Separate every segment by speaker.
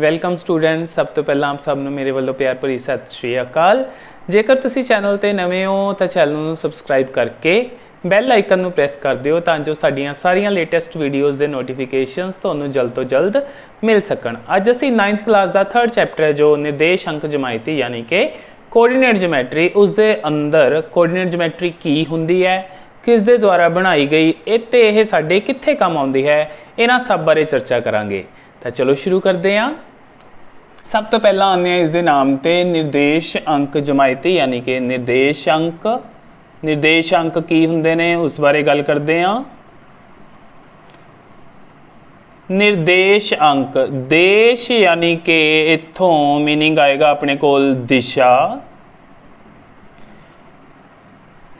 Speaker 1: Welcome students. ਸਭ ਤੋਂ ਪਹਿਲਾਂ ਆਪ ਸਭ ਨੂੰ ਮੇਰੇ ਵੱਲੋਂ ਪਿਆਰ ਭਰੀ ਸਤਿ ਸ਼੍ਰੀ ਅਕਾਲ। ਜੇਕਰ ਤੁਸੀਂ ਚੈਨਲ ਤੇ ਨਵੇਂ ਹੋ ਤਾਂ ਚੈਨਲ ਨੂੰ ਸਬਸਕ੍ਰਾਈਬ ਕਰਕੇ ਬੈਲ ਆਈਕਨ ਨੂੰ ਪ੍ਰੈਸ ਕਰ ਦਿਓ ਤਾਂ ਜੋ ਸਾਡੀਆਂ ਸਾਰੀਆਂ ਲੇਟੈਸਟ ਵੀਡੀਓਜ਼ ਦੇ ਨੋਟੀਫਿਕੇਸ਼ਨਸ ਤੁਹਾਨੂੰ ਜਲਦ ਤੋਂ ਜਲਦ ਮਿਲ ਸਕਣ। ਅੱਜ ਅਸੀਂ 9th ਕਲਾਸ ਦਾ 3rd ਚੈਪਟਰ ਹੈ ਜੋ ਨਿਰਦੇਸ਼ ਅੰਕ ਜਮਾਇਤੀ ਯਾਨੀ ਕਿ ਕੋਆਰਡੀਨੇਟ ਜਿਓਮੈਟਰੀ, ਉਸ ਦੇ ਅੰਦਰ ਕੋਆਰਡੀਨੇਟ ਜਿਓਮੈਟਰੀ ਕੀ ਹੁੰਦੀ ਹੈ, किस दे द्वारा बनाई गई ते यह साडे कित्थे काम आउंदी है, इन्हां सब बारे चर्चा करांगे। तो चलो शुरू करते हैं। सब तो पहला आने इस दे नाम ते निर्देश अंक जमायती यानी कि निर्देश अंक की हुंदे ने उस बारे गल करते हैं। निर्देश अंक देश यानी कि इत्थों मीनिंग आएगा अपने कोल दिशा,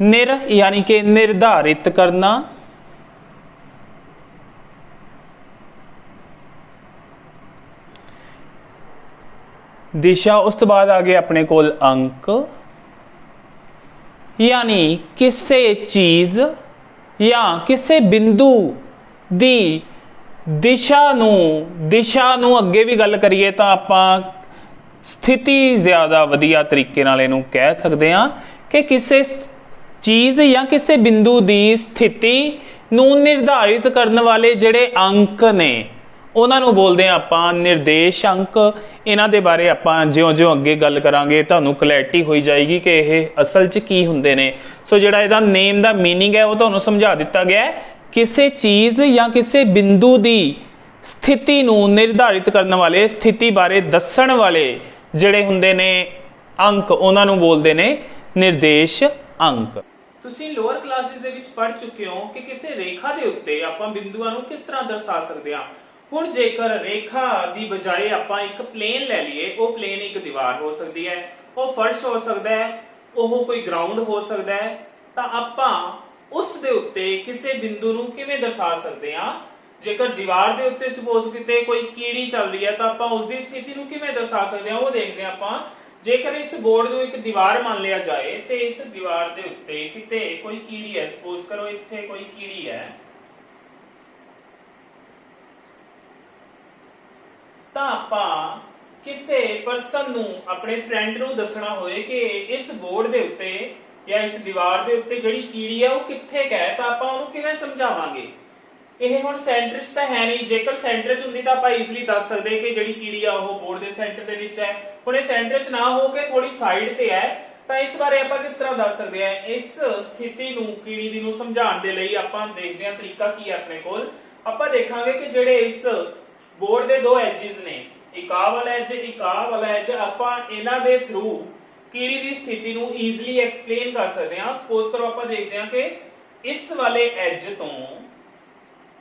Speaker 1: निर यानी कि निर्धारित करना, दिशा उस तो बाद आ गए अपने कोल अंक यानी किसी चीज या किसी बिंदु दी दिशा नू अगे भी गल करिए तो आपां स्थिति ज़्यादा वधिया तरीके नाल इहनूं कह सकते हैं कि किसी चीज़ या किसी बिंदु की स्थिति नूं निर्धारित करने वाले जिहड़े अंक ने उन्होंने बोलते हैं आपां निर्देश अंक। इन्हां दे बारे आपां ज्यों-ज्यों अगे गल करांगे तुहानूं क्लैरिटी हो जाएगी कि यह असल च की हुंदे ने। सो जिहड़ा इहदा नेम दा मीनिंग है वो तुहानूं समझा दिता गया है। किसी चीज़ या किसी बिंदु की स्थिति नूं निर्धारित करने वाले, स्थिति बारे दस्सण वाले जिहड़े हुंदे ने अंक उन्होंने बोलते हैं निर्देश अंक। ਤੁਸੀਂ ਲੋਅਰ ਕਲਾਸਿਸ ਦੇ ਵਿੱਚ ਪੜ੍ਹ ਚੁੱਕੇ ਹੋ ਕਿ ਕਿਸੇ ਰੇਖਾ ਦੇ ਉੱਤੇ ਆਪਾਂ ਬਿੰਦੂਆਂ ਨੂੰ ਕਿਸ ਤਰ੍ਹਾਂ ਦਰਸਾ ਸਕਦੇ ਹਾਂ। ਹੁਣ ਜੇਕਰ ਰੇਖਾ ਦੀ ਬਜਾਏ ਆਪਾਂ ਇੱਕ ਪਲੇਨ ਲੈ ਲਈਏ, ਉਹ ਪਲੇਨ ਇੱਕ ਦੀਵਾਰ ਹੋ ਸਕਦੀ ਹੈ, ਉਹ ਫਰਸ਼ ਹੋ ਸਕਦਾ ਹੈ, ਉਹ ਕੋਈ ਗਰਾਊਂਡ ਹੋ ਸਕਦਾ ਹੈ, ਤਾਂ ਆਪਾਂ ਉਸ ਦੇ ਉੱਤੇ ਕਿਸੇ ਬਿੰਦੂ ਨੂੰ ਕਿਵੇਂ ਦਰਸਾ ਸਕਦੇ ਹਾਂ। ਜੇਕਰ ਦੀਵਾਰ ਦੇ ਉੱਤੇ ਸਪੋਜ਼ ਕਿਤੇ ਕੋਈ ਕੀੜੀ ਚੱਲ ਰਹੀ ਹੈ ਤਾਂ ਆਪਾਂ ਉਸ ਦੀ ਸਥਿਤੀ ਨੂੰ ਕਿਵੇਂ ਦਰਸਾ ਸਕਦੇ ਹਾਂ ਉਹ ਦੇਖਦੇ ਹਾਂ ਆਪਾਂ। जेकर इस बोर्ड को एक दीवार मान लिया जाए तो इस दीवार के उत्ते किते कोई कीड़ी है, सपोज करो इत्थे कोई कीड़ी है, तो आपां किसी परसन नूं अपने फ्रेंड नूं दसना होए कि इस बोर्ड के उत्ते या इस दीवार के उत्ते जिहड़ी कीड़ी है वो कित्थे है, तो आपां उहनूं किवें समझावांगे। ਇਹ ਹੁਣ ਸੈਂਟਰ 'ਚ ਤਾਂ ਹੈ ਨਹੀਂ। ਜੇਕਰ ਸੈਂਟਰ 'ਚ ਹੁੰਦੀ ਤਾਂ ਆਪਾਂ ਈਜ਼ੀਲੀ ਦੱਸ ਸਕਦੇ ਕਿ ਜਿਹੜੀ ਕੀੜੀ ਆ ਉਹ ਬੋਰਡ ਦੇ ਸੈਂਟਰ ਦੇ ਵਿੱਚ ਹੈ। ਹੁਣ ਇਹ ਸੈਂਟਰ 'ਚ ਨਾ ਹੋ ਕੇ ਥੋੜੀ ਸਾਈਡ ਤੇ ਹੈ, ਤਾਂ ਇਸ ਬਾਰੇ ਆਪਾਂ ਕਿਸ ਤਰ੍ਹਾਂ ਦੱਸ ਸਕਦੇ ਆ। ਇਸ ਸਥਿਤੀ ਨੂੰ ਕੀੜੀ ਦੀ ਨੂੰ ਸਮਝਾਉਣ ਦੇ ਲਈ ਆਪਾਂ ਦੇਖਦੇ ਹਾਂ ਤਰੀਕਾ ਕੀ ਹੈ ਆਪਣੇ ਕੋਲ। ਆਪਾਂ ਦੇਖਾਂਗੇ ਕਿ ਜਿਹੜੇ ਇਸ ਬੋਰਡ ਦੇ ਦੋ ਐਜਸ ਨੇ, ਇੱਕ ਆਹ ਵਾਲਾ ਐਜ, ਇੱਕ ਆਹ ਵਾਲਾ ਐਜ, ਆਪਾਂ ਇਹਨਾਂ ਦੇ ਥਰੂ ਕੀੜੀ ਦੀ ਸਥਿਤੀ ਨੂੰ ਈਜ਼ੀਲੀ ਐਕਸਪਲੇਨ ਕਰ ਸਕਦੇ ਹਾਂ। ਸਪੋਜ਼ ਕਰੋ ਆਪਾਂ ਦੇਖਦੇ ਹਾਂ ਕਿ ਇਸ ਵਾਲੇ ਐਜ ਤੋਂ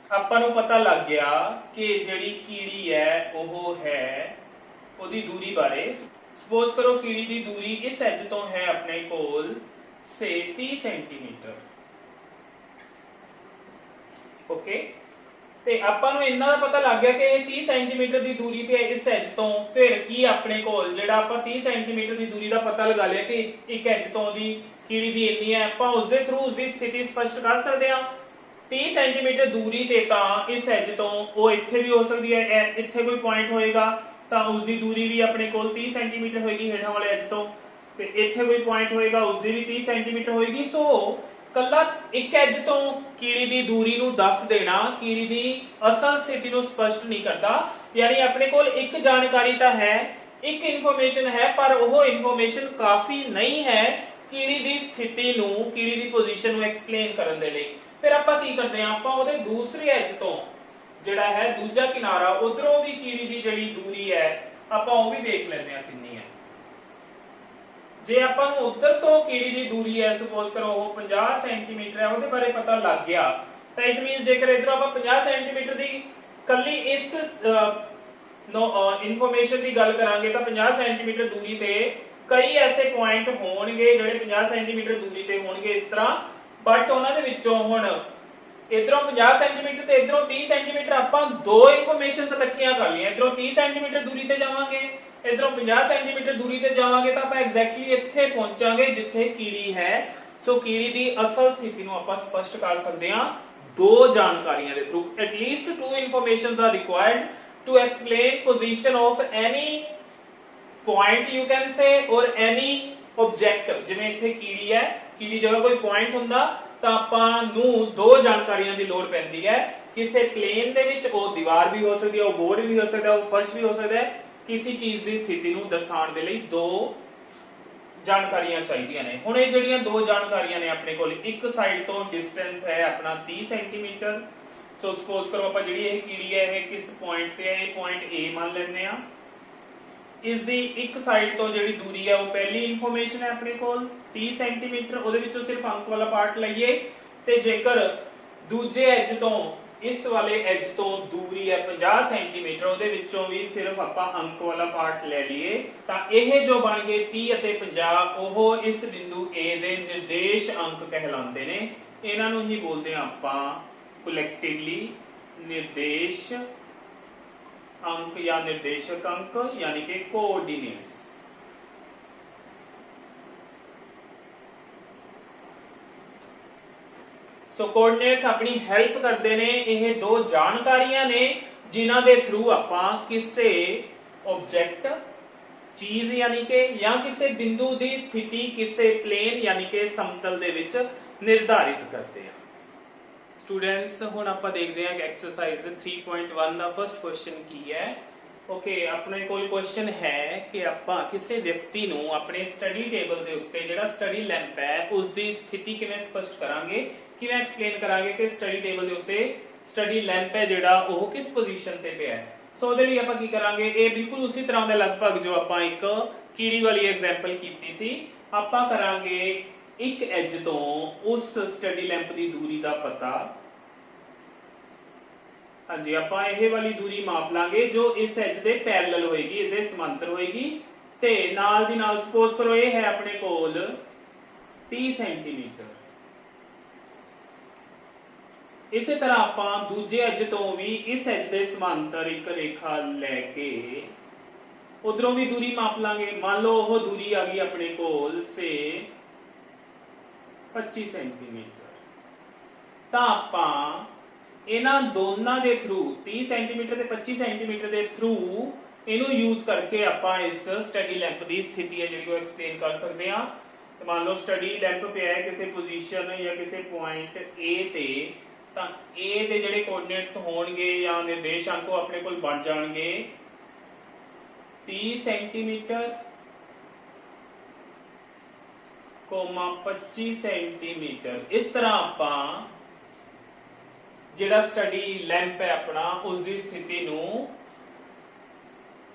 Speaker 1: ਆਪਾਂ ਨੂੰ ਪਤਾ ਲੱਗ ਗਿਆ ਕਿ ਜਿਹੜੀ ਕੀੜੀ ਹੈ ਉਹ ਹੈ ਉਹਦੀ ਦੂਰੀ ਬਾਰੇ। ਸਪੋਜ਼ ਕਰੋ ਕੀੜੀ ਦੀ ਦੂਰੀ ਇਸ ਐਜ ਤੋਂ ਹੈ ਆਪਣੇ ਕੋਲ ਸੇ 30 ਸੈਂਟੀਮੀਟਰ। ਓਕੇ, ਤੇ ਆਪਾਂ ਨੂੰ ਇੰਨਾ ਪਤਾ ਲੱਗ ਗਿਆ ਕਿ ਇਹ 30 ਸੈਂਟੀਮੀਟਰ ਦੀ ਦੂਰੀ ਤੇ ਹੈ ਇਸ ਐਜ ਤੋਂ। ਫਿਰ ਕੀ ਆਪਣੇ ਕੋਲ ਜਿਹੜਾ ਆਪਾਂ 30 ਸੈਂਟੀਮੀਟਰ ਦੀ ਦੂਰੀ ਦਾ ਪਤਾ ਲਗਾ ਲਿਆ ਕਿ ਇੱਕ ਐਜ ਤੋਂ ਦੀ ਕੀੜੀ ਦੀ ਇੰਨੀ ਹੈ, ਆਪਾਂ ਉਸ ਦੇ ਥਰੂ ਉਸ ਦੀ ਸਥਿਤੀ ਸਪਸ਼ਟ ਕਰ ਸਕਦੇ ਹਾਂ। 30 ਸੈਂਟੀਮੀਟਰ ਦੂਰੀ ਤੇ ਤਾਂ ਇਸ ਐਜ ਤੋਂ ਉਹ ਇੱਥੇ ਵੀ ਹੋ ਸਕਦੀ ਹੈ, ਇੱਥੇ ਕੋਈ ਪੁਆਇੰਟ ਹੋਏਗਾ ਤਾਂ ਉਸ ਦੀ ਦੂਰੀ ਵੀ ਆਪਣੇ ਕੋਲ 30 ਸੈਂਟੀਮੀਟਰ ਹੋਏਗੀ ਹੇਠਾਂ ਵਾਲੇ ਐਜ ਤੋਂ, ਤੇ ਇੱਥੇ ਕੋਈ ਪੁਆਇੰਟ ਹੋਏਗਾ ਉਸ ਦੀ ਵੀ 30 ਸੈਂਟੀਮੀਟਰ ਹੋਏਗੀ। ਸੋ ਕੱਲਾ ਇੱਕ ਐਜ ਤੋਂ ਕੀੜੀ ਦੀ ਦੂਰੀ ਨੂੰ ਦੱਸ ਦੇਣਾ ਕੀੜੀ ਦੀ ਅਸਲ ਸਥਿਤੀ ਨੂੰ ਸਪਸ਼ਟ ਨਹੀਂ ਕਰਦਾ। ਯਾਨੀ ਆਪਣੇ ਕੋਲ ਇੱਕ ਜਾਣਕਾਰੀ ਤਾਂ ਹੈ, ਇੱਕ ਇਨਫੋਰਮੇਸ਼ਨ ਹੈ, ਪਰ ਉਹ ਇਨਫੋਰਮੇਸ਼ਨ ਕਾਫੀ ਨਹੀਂ ਹੈ ਕੀੜੀ ਦੀ ਸਥਿਤੀ ਨੂੰ, ਕੀੜੀ ਦੀ ਪੋਜੀਸ਼ਨ ਨੂੰ ਐਕਸਪਲੇਨ ਕਰਨ ਦੇ ਲਈ। फिर आपां की करते हैं, आपां उहदे दूसरे एज तो जिहड़ा है दूजा किनारा उधरों भी कीड़ी दी जिहड़ी दूरी है आपां वो भी देख लैंदे हां कितनी है। जे आपां नूं उधर तो कीड़ी दी दूरी है, सपोज करो वो 50 सेंटीमीटर है, उहदे बारे पता लग गया तो इट मींस जेकर इधरों आपां 50 सेंटीमीटर दी कल्ली इस इन्फॉर्मेशन की गल करांगे तो 50 सेंटीमीटर दूरी ते कई ऐसे पॉइंट होणगे जिहड़े 50 सेंटीमीटर दूरी ते होणगे इस तरह, बट उन्होंने विचों हुण इधरों 50 सेंटीमीटर ते इधरों 30 सेंटीमीटर आपां दो इन्फॉर्मेशनस इकट्ठियां कर लियां। इधरों 30 सेंटीमीटर दूरी ते जावांगे, इधरों 50 सेंटीमीटर दूरी ते जावांगे तो आपां एग्जैक्टली इत्थे पहुंचांगे जिथे कीड़ी है। सो कीड़ी दी असल स्थिति नूं आपां स्पष्ट कर सकदे हां दो जानकारियां दे through. At least two informations are required to explain position of any point you can say or any object। ਜਿਵੇਂ ਇੱਥੇ ਕੀੜੀ ਹੈ, ਕੀੜੀ ਜਗ੍ਹਾ ਕੋਈ ਪੁਆਇੰਟ ਹੁੰਦਾ ਤਾਂ ਆਪਾਂ ਨੂੰ ਦੋ ਜਾਣਕਾਰੀਆਂ ਦੀ ਲੋੜ ਪੈਂਦੀ ਹੈ। ਕਿਸੇ ਪਲੇਨ ਦੇ ਵਿੱਚ ਉਹ ਦੀਵਾਰ ਵੀ ਹੋ ਸਕਦੀ ਹੈ, ਉਹ ਬੋਰਡ ਵੀ ਹੋ ਸਕਦਾ ਹੈ, ਉਹ ਫਰਸ਼ ਵੀ ਹੋ ਸਕਦਾ ਹੈ। ਕਿਸੇ ਚੀਜ਼ ਦੀ ਸਥਿਤੀ ਨੂੰ ਦਰਸਾਉਣ ਦੇ ਲਈ ਦੋ ਜਾਣਕਾਰੀਆਂ ਚਾਹੀਦੀਆਂ ਨੇ। ਹੁਣ ਇਹ ਜਿਹੜੀਆਂ ਦੋ ਜਾਣਕਾਰੀਆਂ ਨੇ ਆਪਣੇ ਕੋਲ, ਇੱਕ ਸਾਈਡ ਤੋਂ ਡਿਸਟੈਂਸ ਹੈ ਆਪਣਾ 30 ਸੈਂਟੀਮੀਟਰ। ਸੋ ਸਪੋਜ਼ ਕਰੋ ਆਪਾਂ ਜਿਹੜੀ ਇਹ ਕੀੜੀ ਹੈ ਇਹ ਕਿਸ ਪੁਆਇੰਟ ਤੇ ਹੈ, ਇਹ ਪੁਆਇੰਟ A ਮੰਨ ਲੈਂਦੇ ਆ। ਇਸ ਦੀ ਇੱਕ ਸਾਈਡ ਤੋਂ ਜਿਹੜੀ ਦੂਰੀ ਹੈ ਉਹ ਪਹਿਲੀ ਇਨਫੋਰਮੇਸ਼ਨ ਹੈ ਆਪਣੇ ਕੋਲ 30 ਸੈਂਟੀਮੀਟਰ, ਉਹਦੇ ਵਿੱਚੋਂ ਸਿਰਫ ਅੰਕ ਵਾਲਾ ਪਾਰਟ ਲਈਏ। ਤੇ ਜੇਕਰ ਦੂਜੇ ਐਜ ਤੋਂ ਇਸ ਵਾਲੇ ਐਜ ਤੋਂ ਦੂਰੀ ਹੈ 50 ਸੈਂਟੀਮੀਟਰ, ਉਹਦੇ ਵਿੱਚੋਂ ਵੀ ਸਿਰਫ ਆਪਾਂ ਅੰਕ ਵਾਲਾ ਪਾਰਟ ਲੈ ਲਈਏ ਤਾਂ ਇਹ ਜੋ ਬਣ ਗਏ 30 ਅਤੇ 50 ਉਹ ਇਸ ਬਿੰਦੂ A ਦੇ ਨਿਰਦੇਸ਼ ਅੰਕ ਕਹਿਲਾਉਂਦੇ ਨੇ। ਇਹਨਾਂ ਨੂੰ ਹੀ ਬੋਲਦੇ ਆ ਆਪਾਂ ਕਲੈਕਟਿਵਲੀ निर्देश अंक या निर्देशक अंक यानी कि कोऑर्डिनेट्स। सो कोऑर्डिनेट्स अपनी हेल्प करते ने। यह दो जानकारियां ने जिन्हां दे थ्रू आपां किसी ऑब्जेक्ट चीज यानी कि या किसी बिंदु की स्थिति किसी प्लेन यानी कि समतल दे विच निर्धारित करते हैं। स्टूडेंट्स हुण आपां देखदे हां कि एक्सरसाइज 3.1 दा फर्स्ट क्वेश्चन की है। ओके अपने कोल क्वेश्चन है कि आपां किसी व्यक्ति नूं अपने स्टडी टेबल दे उत्ते जिहड़ा स्टडी लैंप है उस दी स्थिति किवें स्पष्ट करांगे, किवें एक्सप्लेन करांगे कि स्टडी टेबल दे उत्ते स्टडी लैंप है जिहड़ा ओह किस पोजीशन ते पिया है। सो ਉਹਦੇ ਲਈ ਆਪਾਂ ਕੀ ਕਰਾਂਗੇ, ਇਹ ਬਿਲਕੁਲ ਉਸੇ ਤਰ੍ਹਾਂ ਦਾ ਲਗਭਗ ਜੋ ਆਪਾਂ ਇੱਕ ਕੀੜੀ ਵਾਲੀ ਐਗਜ਼ਾਮਪਲ ਕੀਤੀ ਸੀ। ਆਪਾਂ ਕਰਾਂਗੇ ਇੱਕ ਐਜ ਤੋਂ ਉਸ ਸਟੱਡੀ ਲੈਂਪ ਦੀ ਦੂਰੀ ਦਾ ਪਤਾ। ਹਾਂਜੀ ਆਪਾਂ ਇਹ ਵਾਲੀ ਦੂਰੀ ਮਾਪ ਲਾਂਗੇ ਜੋ ਇਸ ਐਜ ਦੇ ਪੈਰਲਲ ਹੋਏਗੀ, ਇਹਦੇ ਸਮਾਂਤਰ ਹੋਏਗੀ ਤੇ ਨਾਲ ਦੀ ਨਾਲ ਸਪੋਜ਼ ਕਰੋ ਇਹ ਹੈ ਆਪਣੇ ਕੋਲ 30 ਸੈਂਟੀਮੀਟਰ। ਇਸੇ ਤਰ੍ਹਾਂ ਆਪਾਂ ਦੂਜੇ ਐਜ ਤੋਂ ਵੀ ਇਸ ਐਜ ਦੇ ਸਮਾਂਤਰ ਇੱਕ ਰੇਖਾ ਲੈ ਕੇ ਉਧਰੋਂ ਵੀ ਦੂਰੀ ਮਾਪ ਲਾਂਗੇ। ਮੰਨ ਲਓ ਉਹ ਦੂਰੀ ਆ ਗਈ ਆਪਣੇ ਕੋਲ ਸੇ 25 ਸੈਂਟੀਮੀਟਰ। ਤਾਂ ਆਪਾਂ ਇਹਨਾਂ ਦੋਨਾਂ ਦੇ ਥਰੂ 30 ਸੈਂਟੀਮੀਟਰ ਤੇ 25 ਸੈਂਟੀਮੀਟਰ ਦੇ ਥਰੂ ਇਹਨੂੰ ਯੂਜ਼ ਕਰਕੇ ਆਪਾਂ ਇਸ ਸਟੱਡੀ ਲੈਂਪ ਦੀ ਸਥਿਤੀ ਹੈ ਜਿਹੜੀ ਉਹ ਐਕਸਪਲੇਨ ਕਰ ਸਕਦੇ ਹਾਂ। ਤੇ ਮੰਨ ਲਓ ਸਟੱਡੀ ਲੈਂਪ ਪਿਆ ਹੈ ਕਿਸੇ ਪੋਜੀਸ਼ਨ ਜਾਂ ਕਿਸੇ ਪੁਆਇੰਟ A ਤੇ, ਤਾਂ A ਦੇ ਜਿਹੜੇ ਕੋਆਰਡੀਨੇਟਸ ਹੋਣਗੇ ਜਾਂ ਨਿਰਦੇਸ਼ਾਂਕ ਉਹ ਆਪਣੇ ਕੋਲ ਬਣ ਜਾਣਗੇ 30 ਸੈਂਟੀਮੀਟਰ, 25 ਸੈਂਟੀਮੀਟਰ। ਇਸ ਤਰ੍ਹਾਂ ਆਪਾਂ ਜਿਹੜਾ ਸਟੱਡੀ ਲੈਂਪ ਹੈ ਆਪਣਾ ਉਸ ਦੀ ਸਥਿਤੀ ਨੂੰ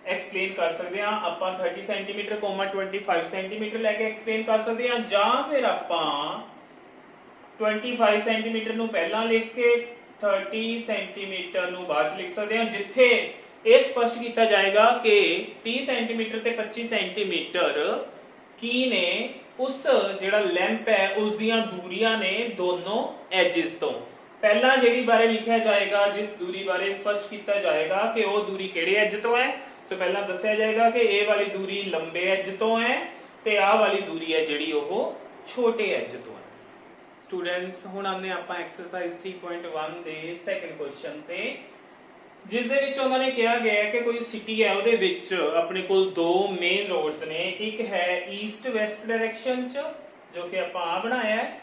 Speaker 1: ਐਕਸਪਲੇਨ ਕਰ ਸਕਦੇ ਹਾਂ। ਆਪਾਂ 30 ਸੈਂਟੀਮੀਟਰ, 25 ਸੈਂਟੀਮੀਟਰ ਲੈ ਕੇ ਐਕਸਪਲੇਨ ਕਰ ਸਕਦੇ ਹਾਂ, ਜਾਂ ਫਿਰ ਆਪਾਂ 25 ਸੈਂਟੀਮੀਟਰ ਨੂੰ ਪਹਿਲਾਂ ਲਿਖ ਕੇ 30 ਸੈਂਟੀਮੀਟਰ ਨੂੰ ਬਾਅਦ ਚ ਲਿਖ ਸਕਦੇ ਹਾਂ, ਜਿੱਥੇ ਇਹ ਸਪਸ਼ਟ ਕੀਤਾ ਜਾਏਗਾ ਕਿ 30 ਸੈਂਟੀਮੀਟਰ ਤੇ 25 ਸੈਂਟੀਮੀਟਰ ਕੀ ਨੇ, ਉਸ ਜਿਹੜਾ ਲੈਂਪ ਹੈ ਉਸ ਦੀਆਂ ਦੂਰੀਆਂ ਨੇ ਦੋਨੋਂ ਐਜਿਸ ਤੋਂ। ਪਹਿਲਾਂ ਜਿਹੜੀ ਬਾਰੇ ਲਿਖਿਆ ਜਾਏਗਾ, ਜਿਸ ਦੂਰੀ ਬਾਰੇ ਸਪਸ਼ਟ ਕੀਤਾ ਜਾਏਗਾ ਕਿ ਉਹ ਦੂਰੀ ਕਿਹੜੇ ਐਜ ਤੋਂ ਹੈ। ਸੋ ਪਹਿਲਾਂ ਦੱਸਿਆ ਜਾਏਗਾ ਕਿ ਇਹ ਵਾਲੀ ਦੂਰੀ ਲੰਬੇ ਐਜ ਤੋਂ ਹੈ ਤੇ ਆਹ ਵਾਲੀ ਦੂਰੀ ਹੈ ਜਿਹੜੀ ਉਹ ਛੋਟੇ ਐਜ ਤੋਂ ਹੈ। ਸਟੂਡੈਂਟਸ ਹੁਣ ਆਉਂਦੇ ਆਪਾਂ ਐਕਸਰਸਾਈਜ਼ 3.1 ਦੇ ਸੈਕੰਡ ਕੁਐਸਚਨ ਤੇ, ਜਿਸ ਦੇ ਵਿੱਚ ਉਹਨਾਂ ਨੇ ਕਿਹਾ ਗਿਆ ਹੈ ਕਿ ਕੋਈ ਸਿਟੀ ਹੈ ਉਹਦੇ ਵਿੱਚ ਆਪਣੇ ਕੋਲ ਦੋ ਮੇਨ ਰੋਡਸ ਨੇ। ਇੱਕ ਹੈ ਈਸਟ ਵੈਸਟ ਡਾਇਰੈਕਸ਼ਨ ਚ ਜੋ ਕਿ ਆਪਾਂ ਆ ਬਣਾਇਆ ਹੈ,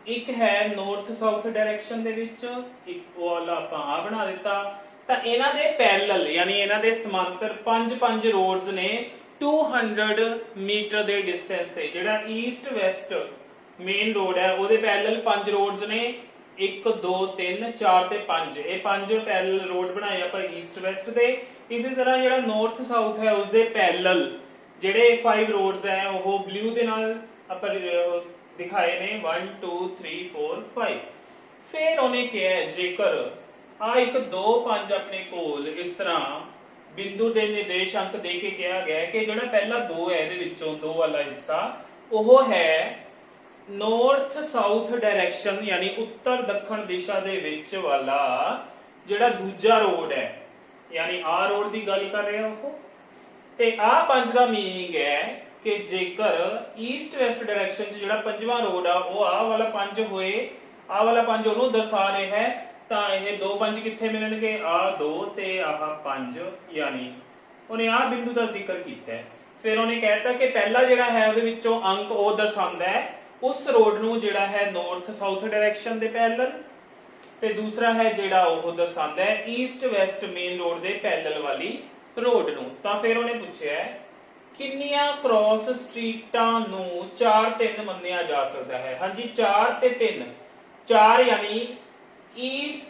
Speaker 1: ਇੱਕ ਹੈ ਨਾਰਥ ਸਾਊਥ ਡਾਇਰੈਕਸ਼ਨ ਦੇ ਵਿੱਚ, ਇੱਕ ਵਾਲਾ ਆਪਾਂ ਆ ਬਣਾ ਦਿੱਤਾ। ਤਾਂ ਇਹਨਾਂ ਦੇ ਪੈਰਲਲ ਯਾਨੀ ਇਹਨਾਂ ਦੇ ਸਮਾਂਤਰ ਪੰਜ ਰੋਡਸ ਨੇ 200 ਮੀਟਰ ਦੇ ਡਿਸਟੈਂਸ ਤੇ। ਜਿਹੜਾ ਈਸਟ ਵੈਸਟ ਮੇਨ ਰੋਡ ਹੈ ਉਹਦੇ ਪੈਰਲਲ 5 ਰੋਡਸ ਨੇ, 1 2 3 4 ਤੇ 5। ਇਹ 5 ਪੈਰਲਲ ਰੋਡ ਬਣਾਏ ਆਪਾਂ ਈਸਟ ਵੈਸਟ ਦੇ। ਇਸੇ ਤਰ੍ਹਾਂ ਜਿਹੜਾ ਨਾਰਥ ਸਾਊਥ ਹੈ ਉਸ ਦੇ ਪੈਰਲਲ ਜਿਹੜੇ 5 ਰੋਡਸ ਹੈ ਉਹ ਬਲੂ ਦੇ ਨਾਲ ਆਪਾਂ ਦਿਖਾਏ ਨੇ 1 2 3 4 5। ਫਿਰ ਉਹਨੇ ਕਿਹਾ ਜੇਕਰ ਆ 1 2 5 ਆਪਣੇ ਕੋਲ ਇਸ ਤਰ੍ਹਾਂ ਬਿੰਦੂ ਦੇ ਨਿਰਦੇਸ਼ਾਂਕ ਦੇ ਕੇ ਕਿਹਾ ਗਿਆ ਕਿ ਜਿਹੜਾ ਪਹਿਲਾ 2 ਹੈ ਇਹਦੇ ਵਿੱਚੋਂ 2 ਵਾਲਾ ਹਿੱਸਾ ਉਹ ਹੈ ਨਾਰਥ ਸਾਊਥ ਡਾਇਰੈਕਸ਼ਨ ਯਾਨੀ ਉੱਤਰ ਦੱਖਣ ਦਿਸ਼ਾ ਦੇ ਵਿੱਚ ਵਾਲਾ ਜਿਹੜਾ ਦੂਜਾ ਰੋਡ ਹੈ, ਯਾਨੀ ਆ ਰੋਡ ਦੀ ਗੱਲ ਕਰ ਰਿਹਾ ਉਹ। ਤੇ ਆ 5 ਦਾ ਮੀਨਿੰਗ ਹੈ ਕਿ ਜੇਕਰ ਈਸਟ ਵੈਸਟ ਡਾਇਰੈਕਸ਼ਨ 'ਚ ਜਿਹੜਾ ਪੰਜਵਾਂ ਰੋਡ ਆ ਉਹ ਆਹ ਵਾਲਾ 5 ਹੋਏ, ਆਹ ਵਾਲਾ 5 ਉਹਨੂੰ ਦਰਸਾ ਰਿਹਾ ਹੈ, ਤਾਂ ਇਹ 2 5 ਕਿੱਥੇ ਮਿਲਣਗੇ, ਆ 2 ਤੇ ਆਹ 5, ਯਾਨੀ ਉਹਨੇ ਆਹ ਬਿੰਦੂ ਦਾ ਜ਼ਿਕਰ ਕੀਤਾ ਹੈ। ਫਿਰ ਉਹਨੇ ਕਹਿਤਾ ਕਿ ਪਹਿਲਾ ਜਿਹੜਾ ਹੈ ਉਹਦੇ ਵਿੱਚੋਂ ਅੰਕ ਉਹ ਦਰਸਾਉਂਦਾ ਹੈ ਉਸ ਰੋਡ ਨੂੰ ਜਿਹੜਾ ਹੈ ਨਾਰਥ ਸਾਊਥ ਡਾਇਰੈਕਸ਼ਨ ਦੇ ਪੈਰਲਲ, ਤੇ ਦੂਸਰਾ ਹੈ ਜਿਹੜਾ ਉਹ ਦਰਸਾਉਂਦਾ ਹੈ ਈਸਟ ਵੈਸਟ ਮੇਨ ਰੋਡ ਦੇ ਪੈਰਲਲ ਵਾਲੀ ਰੋਡ ਨੂੰ। ਤਾਂ ਫਿਰ ਉਹਨੇ ਪੁੱਛਿਆ ਕਿੰਨੀਆਂ ਕ੍ਰਾਸ ਸਟਰੀਟਾਂ ਨੂੰ 4 3 ਮੰਨਿਆ ਜਾ ਸਕਦਾ ਹੈ। ਹਾਂਜੀ 4 ਤੇ 3, 4 ਯਾਨੀ ਈਸਟ,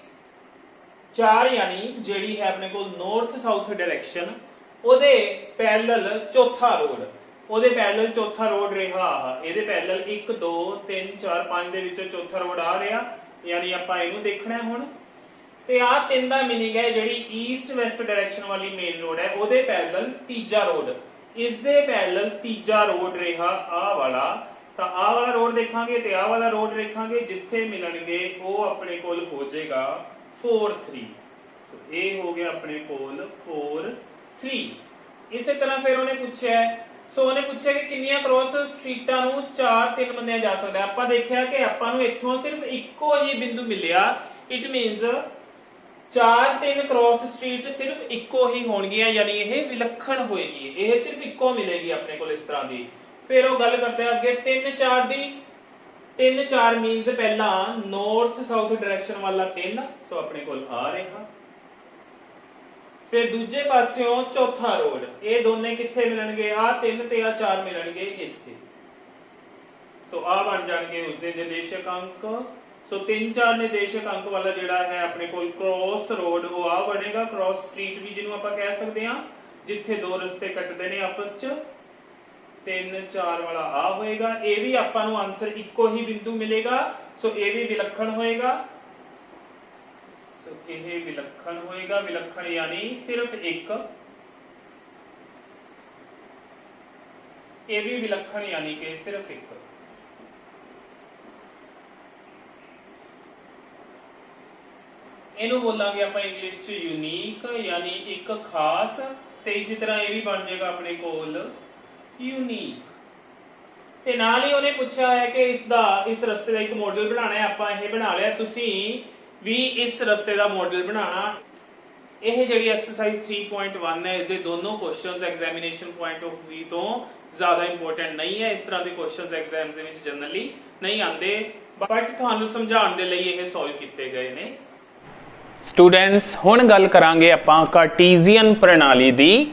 Speaker 1: 4 ਯਾਨੀ ਜਿਹੜੀ ਹੈ ਆਪਣੇ ਕੋਲ ਨਾਰਥ ਸਾਊਥ ਡਾਇਰੈਕਸ਼ਨ, ਉਹਦੇ ਪੈਰਲਲ ਚੌਥਾ ਰੋਡ, ਉਹਦੇ ਪੈਰਲਲ ਚੌਥਾ ਰੋਡ ਰਿਹਾ ਆਹ, ਇਹਦੇ ਪੈਰਲਲ 1 2 3 4 5 ਦੇ ਵਿੱਚੋਂ ਚੌਥਾ ਰੋਡ ਆ ਰਿਹਾ, ਯਾਨੀ ਆਪਾਂ ਇਹਨੂੰ ਦੇਖਣਾ ਹੁਣ। ਤੇ ਆ 3 ਦਾ ਮੀਨਿੰਗ ਹੈ ਜਿਹੜੀ ਈਸਟ ਵੈਸਟ ਡਾਇਰੈਕਸ਼ਨ ਵਾਲੀ ਮੇਨ ਰੋਡ ਹੈ ਉਹਦੇ ਪੈਰਲਲ ਤੀਜਾ ਰੋਡ, ਇਸ ਦੇ ਪੈਰਲਲ ਤੀਜਾ ਰੋਡ ਰਿਹਾ ਆਹ ਵਾਲਾ। ਤਾਂ ਆਹ ਵਾਲਾ ਰੋਡ ਦੇਖਾਂਗੇ ਤੇ ਆਹ ਵਾਲਾ ਰੋਡ ਦੇਖਾਂਗੇ, ਜਿੱਥੇ ਮਿਲਣਗੇ ਉਹ ਆਪਣੇ ਕੋਲ ਹੋ ਜਾਏਗਾ 4 3। ਇਹ ਹੋ ਗਿਆ ਆਪਣੇ ਕੋਲ 4 3। ਇਸੇ ਤਰ੍ਹਾਂ ਫਿਰ ਉਹਨੇ ਪੁੱਛਿਆ, ਸੋ ਉਹਨੇ ਪੁੱਛਿਆ ਕਿ ਕਿੰਨੀਆਂ ਕ੍ਰਾਸ ਸਟਰੀਟਾਂ ਨੂੰ 4 3 ਮੰਨਿਆ ਜਾ ਸਕਦਾ ਹੈ। ਆਪਾਂ ਦੇਖਿਆ ਕਿ ਆਪਾਂ ਨੂੰ ਇੱਥੋਂ ਸਿਰਫ ਇੱਕੋ ਹੀ ਬਿੰਦੂ ਮਿਲਿਆ, ਇਟ ਮੀਨਸ 4 3 ਕ੍ਰਾਸ ਸਟਰੀਟ ਸਿਰਫ ਇੱਕੋ ਹੀ ਹੋਣਗੀਆਂ, ਯਾਨੀ ਇਹ ਵਿਲੱਖਣ ਹੋਏਗੀ, ਇਹ ਸਿਰਫ ਇੱਕੋ ਮਿਲੇਗੀ ਆਪਣੇ ਕੋਲ ਇਸ ਤਰ੍ਹਾਂ ਦੀ। ਫਿਰ ਉਹ ਗੱਲ ਕਰਦੇ ਆ ਅੱਗੇ 3 4 ਦੀ। 3 4 ਮੀਨਸ ਪਹਿਲਾਂ ਨਾਰਥ ਸਾਊਥ ਡਾਇਰੈਕਸ਼ਨ ਵਾਲਾ 3, ਸੋ ਆਪਣੇ ਕੋਲ ਆ ਰਿਹਾ। ਫਿਰ ਦੂਜੇ ਪਾਸਿਓਂ ਚੌਥਾ ਰੋਡ, ਇਹ ਦੋਨੇ ਕਿੱਥੇ ਮਿਲਣਗੇ, ਆ 3 ਤੇ ਆ 4 ਮਿਲਣਗੇ ਇੱਥੇ, ਸੋ ਆ ਬਣ ਜਾਣਗੇ ਉਸਦੇ ਨਿਰਦੇਸ਼ਕ ਅੰਕ। ਸੋ 3 4 ਨਿਰਦੇਸ਼ਕ ਅੰਕ ਵਾਲਾ ਜਿਹੜਾ ਹੈ ਆਪਣੇ ਕੋਲ ਕ੍ਰਾਸ ਰੋਡ ਉਹ ਆ ਬਣੇਗਾ, ਕ੍ਰਾਸ ਸਟਰੀਟ ਵੀ ਜਿਹਨੂੰ ਆਪਾਂ ਕਹਿ ਸਕਦੇ ਹਾਂ, ਜਿੱਥੇ ਦੋ ਰਸਤੇ ਕੱਟਦੇ ਨੇ ਆਪਸ ਚ। 3 4 ਵਾਲਾ ਆ ਹੋਏਗਾ, ਇਹ ਵੀ ਆਪਾਂ ਨੂੰ ਆਨਸਰ ਇੱਕੋ ਹੀ ਬਿੰਦੂ ਮਿਲੇਗਾ, ਸੋ ਇਹ ਵੀ ਵਿਲੱਖਣ ਹੋਏਗਾ। ਸੋ ਇਹ ਵਿਲੱਖਣ ਹੋਏਗਾ, ਵਿਲੱਖਣ ਯਾਨੀ ਸਿਰਫ ਇੱਕ, ਇਹ ਵੀ ਵਿਲੱਖਣ ਯਾਨੀ ਕਿ ਸਿਰਫ ਇੱਕ। ਇਹਨੂੰ ਬੋਲਾਂਗੇ ਆਪਾਂ ਇੰਗਲਿਸ਼ ਚ ਯੂਨੀਕ, ਯਾਨੀ ਇੱਕ ਖਾਸ। ਤੇ ਇਸੇ ਤਰ੍ਹਾਂ ਇਹ ਵੀ ਬਣ ਜਾਏਗਾ ਆਪਣੇ ਕੋਲ ਯੂਨੀਕ। ਤੇ ਨਾਲ ਹੀ ਉਹਨੇ ਪੁੱਛਿਆ ਹੈ ਕਿ ਇਸ ਰਸਤੇ ਦਾ ਇੱਕ ਮਾਡਲ ਬਣਾਉਣਾ ਹੈ, ਆਪਾਂ ਇਹ ਬਣਾ ਲਿਆ, ਤੁਸੀਂ ਵੀ ਇਸ ਰਸਤੇ ਦਾ ਮਾਡਲ ਬਣਾਉਣਾ। ਇਹ ਜਿਹੜੀ ਐਕਸਰਸਾਈਜ਼ 3.1 ਹੈ, ਇਸ ਦੇ ਦੋਨੋਂ ਕੁਐਸਚਨਸ ਐਗਜ਼ਾਮੀਨੇਸ਼ਨ ਪੁਆਇੰਟ ਆਫ ਵੀ ਤੋਂ ਜ਼ਿਆਦਾ ਇੰਪੋਰਟੈਂਟ ਨਹੀਂ ਹੈ, ਇਸ ਤਰ੍ਹਾਂ ਦੇ ਕੁਐਸਚਨਸ ਐਗਜ਼ਾਮਸ ਦੇ ਵਿੱਚ ਜਨਰਲੀ ਨਹੀਂ ਆਉਂਦੇ, ਬਟ ਤੁਹਾਨੂੰ ਸਮਝਾਉਣ ਦੇ ਲਈ ਇਹ ਸੋਲਵ ਕੀਤੇ ਗਏ ਨੇ। ਸਟੂਡੈਂਟਸ ਹੁਣ ਗੱਲ ਕਰਾਂਗੇ ਆਪਾਂ ਕਾਰਟੀਜ਼ੀਅਨ ਪ੍ਰਣਾਲੀ ਦੀ,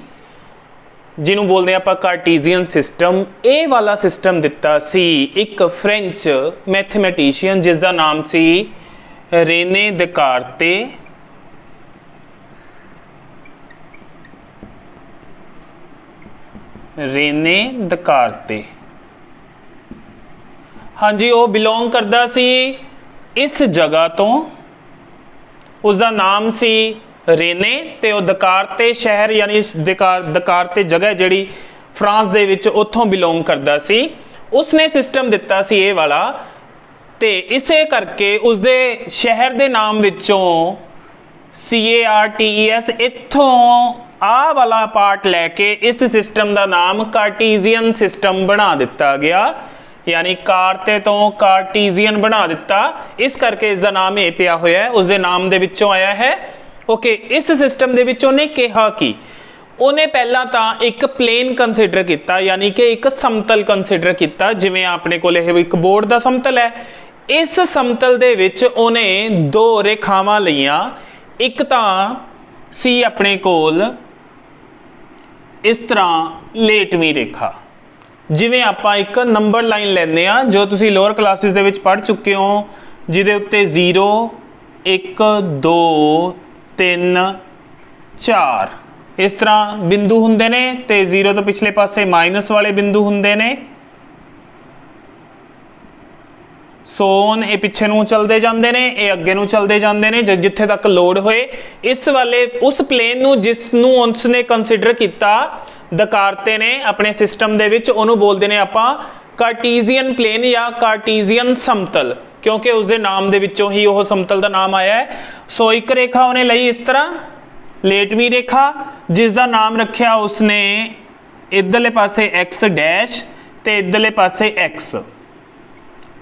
Speaker 1: ਜਿਹਨੂੰ ਬੋਲਦੇ ਆਪਾਂ ਕਾਰਟੀਜ਼ੀਅਨ ਸਿਸਟਮ। ਇਹ ਵਾਲਾ ਸਿਸਟਮ ਦਿੱਤਾ ਸੀ ਇੱਕ ਫ੍ਰੈਂਚ ਮੈਥਮੈਟੀਸ਼ੀਅਨ ਜਿਸ ਦਾ ਨਾਮ ਸੀ ਰੇਨੇ ਦੇਕਾਰਤੇ। ਰੇਨੇ ਦੇਕਾਰਤੇ, ਹਾਂਜੀ, ਉਹ ਬਿਲੋਂਗ ਕਰਦਾ ਸੀ ਇਸ ਜਗ੍ਹਾ ਤੋਂ, ਉਸਦਾ ਨਾਮ ਸੀ ਰੇਨੇ, ਤੇ ਉਹ ਦੇਕਾਰਤੇ ਸ਼ਹਿਰ ਯਾਨੀ ਦੇਕਾਰਤੇ ਜਗ੍ਹਾ ਜਿਹੜੀ ਫਰਾਂਸ ਦੇ ਵਿੱਚ, ਉੱਥੋਂ ਬਿਲੋਂਗ ਕਰਦਾ ਸੀ। ਉਸਨੇ ਸਿਸਟਮ ਦਿੱਤਾ ਸੀ ਇਹ ਵਾਲਾ, ਤੇ ਇਸੇ ਕਰਕੇ ਉਸਦੇ ਸ਼ਹਿਰ ਦੇ ਨਾਮ ਵਿੱਚੋਂ CARTES, ਇੱਥੋਂ ਆਹ ਵਾਲਾ ਪਾਰਟ ਲੈ ਕੇ ਇਸ ਸਿਸਟਮ ਦਾ ਨਾਮ ਕਾਰਟੀਜ਼ੀਅਨ ਸਿਸਟਮ ਬਣਾ ਦਿੱਤਾ ਗਿਆ, ਯਾਨੀ ਕਾਰਤੇ ਤੋਂ ਕਾਰਟੀਜ਼ੀਅਨ ਬਣਾ ਦਿੱਤਾ, ਇਸ ਕਰਕੇ ਇਸ ਦਾ ਨਾਮ ਇਹ ਪਿਆ ਹੋਇਆ ਹੈ, ਉਸਦੇ ਨਾਮ ਦੇ ਵਿੱਚੋਂ ਆਇਆ ਹੈ। ਓਕੇ, ਇਸ ਸਿਸਟਮ ਦੇ ਵਿੱਚ ਉਹਨੇ ਕਿਹਾ ਕਿ ਉਹਨੇ ਪਹਿਲਾਂ ਤਾਂ ਇੱਕ ਪਲੇਨ ਕੰਸੀਡਰ ਕੀਤਾ, ਯਾਨੀ ਕਿ ਇੱਕ ਸਮਤਲ ਕੰਸੀਡਰ ਕੀਤਾ, ਜਿਵੇਂ ਆਪਣੇ ਕੋਲ ਇਹ ਇੱਕ ਬੋਰਡ ਦਾ ਸਮਤਲ ਹੈ। ਇਸ ਸਮਤਲ ਦੇ ਵਿੱਚ ਉਹਨੇ ਦੋ ਰੇਖਾਵਾਂ ਲਈਆਂ, ਇੱਕ ਤਾਂ ਸੀ ਆਪਣੇ ਕੋਲ ਇਸ ਤਰ੍ਹਾਂ ਲੇਟਵੀਂ ਰੇਖਾ, ਜਿਵੇਂ ਆਪਾਂ ਇੱਕ ਨੰਬਰ ਲਾਈਨ ਲੈਂਦੇ ਆ, ਜੋ ਤੁਸੀਂ ਲੋਅਰ ਕਲਾਸਿਸ ਦੇ ਵਿੱਚ ਪੜ੍ਹ ਚੁੱਕੇ ਹੋ, ਜਿਹਦੇ ਉੱਤੇ 0 1 2 3 4 ਇਸ ਤਰ੍ਹਾਂ ਬਿੰਦੂ ਹੁੰਦੇ ਨੇ, ਤੇ 0 ਤੋਂ ਪਿਛਲੇ ਪਾਸੇ ਮਾਈਨਸ ਵਾਲੇ ਬਿੰਦੂ ਹੁੰਦੇ ਨੇ। ਸੋਨ ਇਹ ਪਿੱਛੇ ਨੂੰ ਚਲਦੇ ਜਾਂਦੇ ਨੇ, ਇਹ ਅੱਗੇ ਨੂੰ ਚਲਦੇ ਜਾਂਦੇ ਨੇ ਜਿੱਥੇ ਤੱਕ ਲੋਡ ਹੋਏ। ਇਸ ਵਾਲੇ ਉਸ ਪਲੇਨ ਨੂੰ ਜਿਸ ਨੂੰ ਉਸਨੇ ਕੰਸੀਡਰ ਕੀਤਾ ਦੇਕਾਰਤੇ ਨੇ ਆਪਣੇ ਸਿਸਟਮ ਦੇ ਵਿੱਚ, ਉਹਨੂੰ ਬੋਲਦੇ ਨੇ ਆਪਾਂ ਕਾਰਟੀਜ਼ੀਅਨ ਪਲੇਨ ਜਾਂ ਕਾਰਟੀਜ਼ੀਅਨ ਸਮਤਲ, ਕਿਉਂਕਿ ਉਸਦੇ ਨਾਮ ਦੇ ਵਿੱਚੋਂ ਹੀ ਉਹ ਸਮਤਲ ਦਾ ਨਾਮ ਆਇਆ ਹੈ। ਸੋ ਇੱਕ ਰੇਖਾ ਉਹਨੇ ਲਈ ਇਸ ਤਰ੍ਹਾਂ ਲੇਟਵੀਂ ਰੇਖਾ, ਜਿਸ ਦਾ ਨਾਮ ਰੱਖਿਆ ਉਸਨੇ ਇੱਧਰਲੇ ਪਾਸੇ x ਡੈਸ਼ ਤੇ ਇੱਧਰਲੇ ਪਾਸੇ x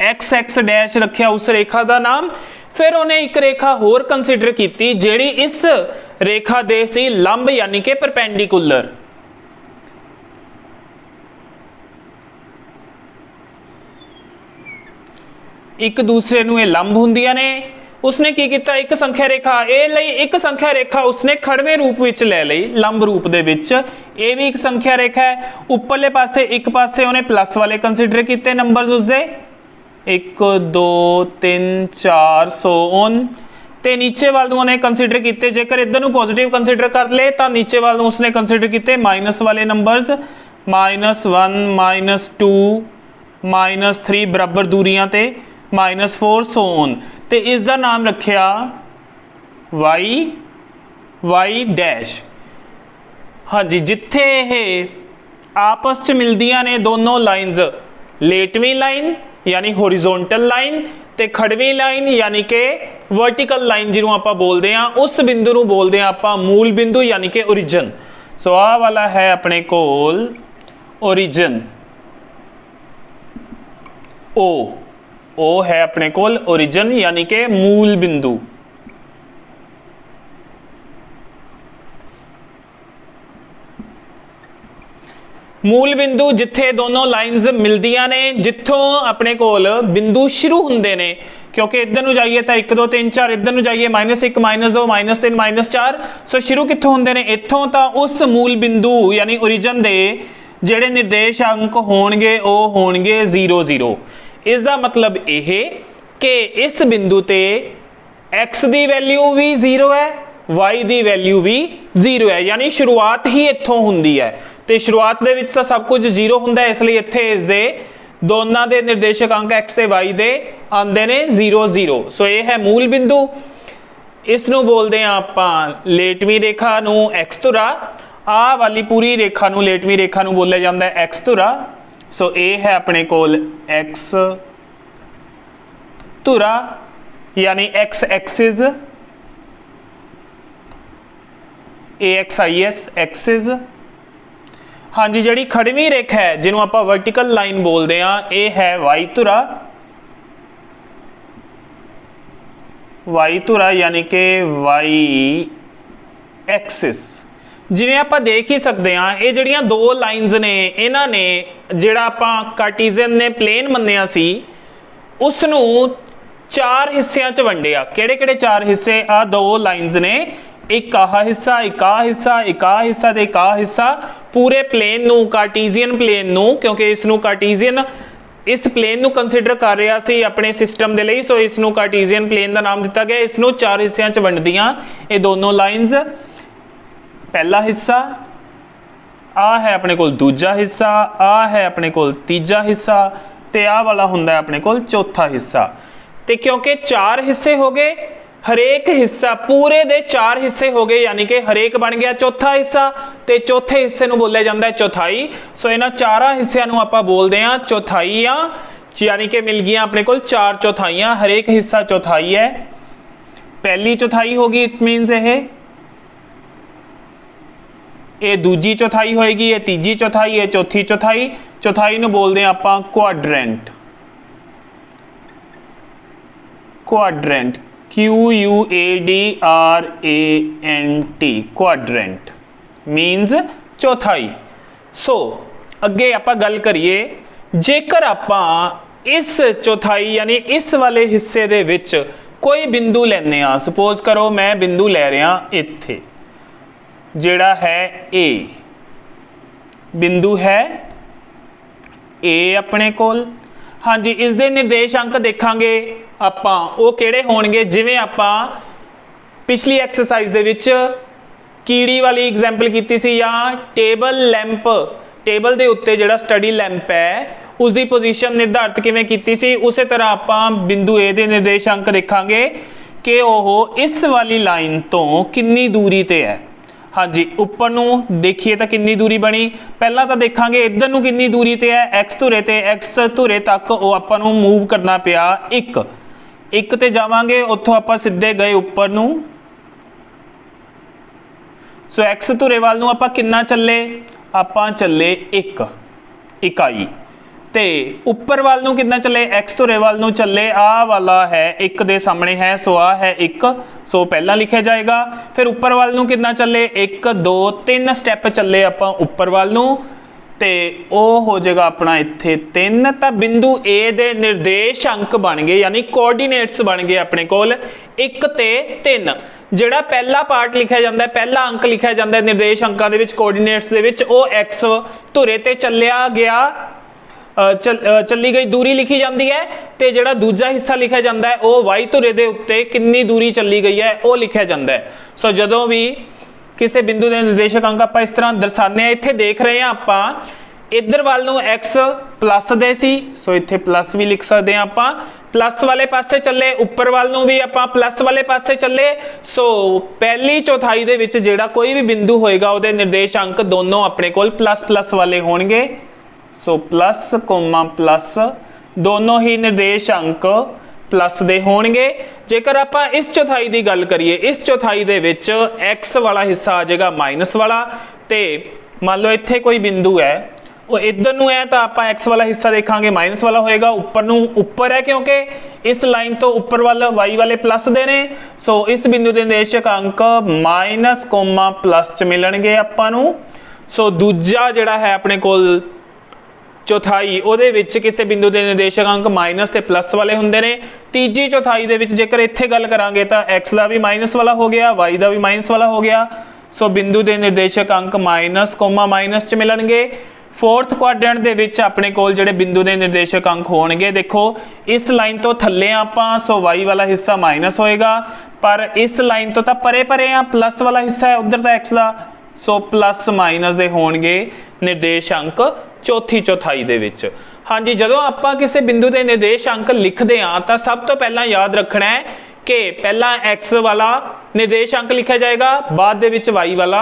Speaker 1: x ਡੈਸ਼ ਰੱਖਿਆ ਉਸ ਰੇਖਾ ਦਾ ਨਾਮ। फिर उन्हें एक रेखा होर कंसीडर की जिहड़ी इस रेखा दे सी लंब यानी कि परपेंडिकुलर। एक दूसरे नूं लंब हुंदियां ने। उसने की किया, एक संख्या रेखा ए लई, एक संख्या रेखा उसने खड़वे रूप विच लै लई, लंब रूप दे विच। ये भी एक संख्या रेखा है। उपरले पासे एक पासे उन्हें प्लस वाले कंसीडर किए नंबर्स उसदे 1 2 3 4 सो ऑन, ते नीचे वाल नूं उन्हें कंसीडर किए। जेकर इधर नूं पॉजिटिव कंसीडर कर ले तो नीचे वाल नूं उसने कंसीडर किए माइनस वाले नंबर्स, -1 -2 -3 बराबर दूरियां ते -4 सो ऑन। ते इसका नाम रखिया y डैश। हाँ जी, जिथे ये आपस च मिलदियां ने दोनों लाइनस, लेटवी लाइन यानी होरिजोनटल लाइन ते खड़वी लाइन यानी कि वर्टिकल लाइन जिन्हों आप बोलते हैं, उस बिंदु नूं बोलते हैं आप मूल बिंदु यानी कि ओरिजिन। सो आ वाला है अपने कोल ओरिजिन, ओ है अपने कोल ओरिजिन यानी कि मूल बिंदु। मूल बिंदु जिथे दोनों लाइन्स मिलदियां ने, जिथों अपने कोल बिंदु शुरू हुंदे ने, क्योंकि इधर नूं जाइए तो 1 2 3 4, इधर नूं जाइए -1 -2 -3 -4। सो शुरू कित्थों हुंदे ने? इत्थों। तो उस मूल बिंदु यानी ओरिजिन दे जिहड़े निर्देशांक होणगे वो होणगे 0 0। इसका मतलब यह कि इस बिंदु ते x की वैल्यू भी 0 है, y की वैल्यू भी 0 है, यानी शुरुआत ही इत्थों हुंदी है। तो शुरुआत दे विच तो सब कुछ 0 हुंदा है, इसलिए इत्थे इसदे दोनों के निर्देशक अंक x ते y दे आंदे ने 0 0। सो ये है मूल बिंदु। इसनूं बोलते हैं आप लेटवी रेखा नूं x धुरा, आ वाली पूरी रेखा नूं लेटवी रेखा नूं बोलिया जाता है x धुरा। सो ये है अपने कोल x धुरा यानी x एक्सिस, AXIS एक्सिस। हाँ जी, जी खड़वी रेखा है जिन्हों आप वर्टिकल लाइन बोलते हैं, ये है y धुरा, y धुरा यानी कि y एक्सिस। जिवें आप देख ही सकते हैं, ये जड़ियाँ दो लाइन्स ने, इन्हां ने जिहड़ा आप कार्टीजन ने प्लेन मन्निया सी उसनूं 4 हिस्सियां च वंडिया। किहड़े-किहड़े 4 हिस्से? आ दो लाइन्स ने, एक आह हिस्सा, एक आ हिस्सा, एक आ हिस्सा ते एक आ हिस्सा। पूरे प्लेन नूं, कार्टीजियन प्लेन नूं, क्योंकि इसनूं कार्टीजियन इस प्लेन नूं कंसीडर कर रहा सी अपने सिस्टम दे लई, सो इसनूं कार्टीजियन प्लेन का नाम दिता गया। इसनूं 4 हिस्सियां च वंडदियां ये दोनों लाइन्स। पहला हिस्सा आ है अपने कोल, दूजा हिस्सा आ है अपने कोल, तीजा हिस्सा ते आ वाला हुंदा है अपने कोल चौथा हिस्सा। ते क्योंकि 4 हिस्से हो गए, हरेक हिस्सा पूरे दे 4 हिस्से हो गए, यानी कि हरेक बन गया चौथा हिस्सा, ते चौथे हिस्से नूं बोलिया जांदा है चौथाई। सो इन्हां 4 हिस्सियां नूं आपां बोलदे हां चौथाइयां, यानी कि मिल गया अपने कोल 4 चौथाइयां, हरेक हिस्सा चौथाई है। पहली चौथाई होगी, इट मीनस ये दूजी चौथाई होएगी, ये तीजी चौथाई, ये चौथी चौथाई। चौथाई नूं बोलदे हां आपां क्वाड्रेंट, क्वाड्रेंट QUADRANT, क्वाड्रेंट मीनस चौथाई। सो अगे आपां गल करिए, जेकर आपां इस चौथाई यानी इस वाले हिस्से दे विच कोई बिंदु लैने आ, सपोज करो मैं बिंदु लै रहा इत्थे, जिहड़ा है A, बिंदु है A अपने कोल। हाँ जी, इस दे निर्देशांक देखांगे आपां, वो किहड़े होणगे? जिवें आपां पिछली एक्सरसाइज दे विच कीड़ी वाली एग्जाम्पल कीती सी, या टेबल लैंप, टेबल दे उत्ते जिहड़ा स्टडी लैंप है उसकी पोजीशन निर्धारित किवें कीती सी, उस तरह आपां बिंदु ए दे निर्देशांक देखांगे कि वह इस वाली लाइन तो कितनी दूरी ते है। हाँ जी, उपर नूं देखिए तो कितनी दूरी बनी, पहला तो देखांगे इधर नूं कितनी दूरी ते है, एक्स धुरे ते, एक्स धुरे तक वो आपां नूं मूव करना पिया एक ते जावांगे, उत्थों आपां सीधे गए उपर नूं। सो एक्स धुरे वाल नूं आपां कितना चले? आपां चले 1 इकाई, ਤੇ ਉੱਪਰ ਵੱਲ ਨੂੰ ਕਿੰਨਾ ਚੱਲੇ x ਧੁਰੇ ਵੱਲ ਨੂੰ ਚੱਲੇ ਆ ਵਾਲਾ ਹੈ 1 ਦੇ ਸਾਹਮਣੇ ਹੈ ਸੋ ਆ ਹੈ 1 ਸੋ ਪਹਿਲਾਂ ਲਿਖਿਆ ਜਾਏਗਾ। ਫਿਰ ਉੱਪਰ ਵੱਲ ਨੂੰ ਕਿੰਨਾ ਚੱਲੇ 1 2 3 ਸਟੈਪ ਚੱਲੇ ਆਪਾਂ ਉੱਪਰ ਵੱਲ ਨੂੰ ਤੇ ਉਹ ਹੋ ਜਾਏਗਾ ਆਪਣਾ ਇੱਥੇ 3 ਤਾਂ ਬਿੰਦੂ A ਦੇ ਨਿਰਦੇਸ਼ ਅੰਕ ਬਣ ਗਏ ਯਾਨੀ ਕੋਆਰਡੀਨੇਟਸ ਬਣ ਗਏ ਆਪਣੇ ਕੋਲ 1 ਤੇ 3। ਜਿਹੜਾ ਪਹਿਲਾ ਪਾਰਟ ਲਿਖਿਆ ਜਾਂਦਾ ਹੈ ਪਹਿਲਾ ਅੰਕ ਲਿਖਿਆ ਜਾਂਦਾ ਹੈ ਨਿਰਦੇਸ਼ ਅੰਕਾਂ ਦੇ ਵਿੱਚ ਕੋਆਰਡੀਨੇਟਸ ਦੇ ਵਿੱਚ ਉਹ x ਧੁਰੇ ਤੇ ਚੱਲਿਆ ਗਿਆ ਚੱਲੀ ਗਈ ਦੂਰੀ ਲਿਖੀ ਜਾਂਦੀ ਹੈ ਤੇ ਜਿਹੜਾ ਦੂਜਾ ਹਿੱਸਾ ਲਿਖਿਆ ਜਾਂਦਾ ਹੈ ਉਹ y ਧੁਰੇ ਦੇ ਉੱਤੇ ਕਿੰਨੀ ਦੂਰੀ ਚੱਲੀ ਗਈ ਹੈ ਉਹ ਲਿਖਿਆ ਜਾਂਦਾ ਹੈ। ਸੋ ਜਦੋਂ ਵੀ ਕਿਸੇ ਬਿੰਦੂ ਦੇ ਨਿਰਦੇਸ਼ਕ ਅੰਕ ਆਪਾਂ ਇਸ ਤਰ੍ਹਾਂ ਦਰਸਾਉਂਦੇ ਆ ਇੱਥੇ ਦੇਖ ਰਹੇ ਆ ਆਪਾਂ ਇੱਧਰ ਵੱਲ ਨੂੰ x ਪਲੱਸ ਦੇ ਸੀ ਸੋ ਇੱਥੇ ਪਲੱਸ ਵੀ ਲਿਖ ਸਕਦੇ ਆ ਆਪਾਂ ਪਲੱਸ ਵਾਲੇ ਪਾਸੇ ਚੱਲੇ ਉੱਪਰ ਵੱਲ ਨੂੰ ਵੀ ਆਪਾਂ ਪਲੱਸ ਵਾਲੇ ਪਾਸੇ ਚੱਲੇ ਸੋ ਪਹਿਲੀ ਚੌਥਾਈ ਦੇ ਵਿੱਚ ਜਿਹੜਾ ਕੋਈ ਵੀ ਬਿੰਦੂ ਹੋਏਗਾ ਉਹਦੇ ਨਿਰਦੇਸ਼ ਅੰਕ ਦੋਨੋਂ ਆਪਣੇ ਕੋਲ ਪਲੱਸ ਪਲੱਸ ਵਾਲੇ ਹੋਣਗੇ। ਸੋ ਪਲੱਸ ਕੋਮਾ ਪਲੱਸ ਦੋਨੋਂ ਹੀ ਨਿਰਦੇਸ਼ ਅੰਕ प्लस दे होणगे। जेकर आपां इस चौथाई की गल करिए, इस चौथाई दे विच एक्स वाला हिस्सा आ जाएगा माइनस वाला, ते मान लो इत्थे कोई बिंदु है वो इधर नूं है तो आपां एक्स वाला हिस्सा देखांगे माइनस वाला होएगा, उपर नूं उपर है क्योंकि इस लाइन तो उपर वाल वाई वाले प्लस दे ने। सो इस बिंदु के निर्देशक अंक माइनस कोमा प्लस च मिलणगे आपां नूं। सो दूजा जिहड़ा है अपने कोल चौथाई उहदे विच किसी बिंदु के निर्देशक अंक माइनस ते प्लस वाले हुंदे ने। तीजी चौथाई दे विच जेकर इत्थे गल करांगे तो एक्स का भी माइनस वाला हो गया, वाई का भी माइनस वाला हो गया। सो बिंदु के निर्देशक अंक माइनस कोमा माइनस च मिलणगे। फोर्थ क्वाड्रेंट दे विच अपने कोल जिहड़े बिंदु के निर्देशक अंक होणगे, देखो इस लाइन तो थल्ले आपां, सो वाई वाला हिस्सा माइनस होएगा, पर इस लाइन तो परे परे आ प्लस वाला हिस्सा है उधर तो एक्स का, सो प्लस माइनस दे होणगे निर्देश अंक चौथी चौथाई दे विच। हाँ जी, जदों आपां किसी बिंदु के निर्देश अंक लिखते हाँ तो सब तो पहला याद रखना है कि पहला एक्स वाला निर्देश अंक लिखा जाएगा, बाद दे विच वाई वाला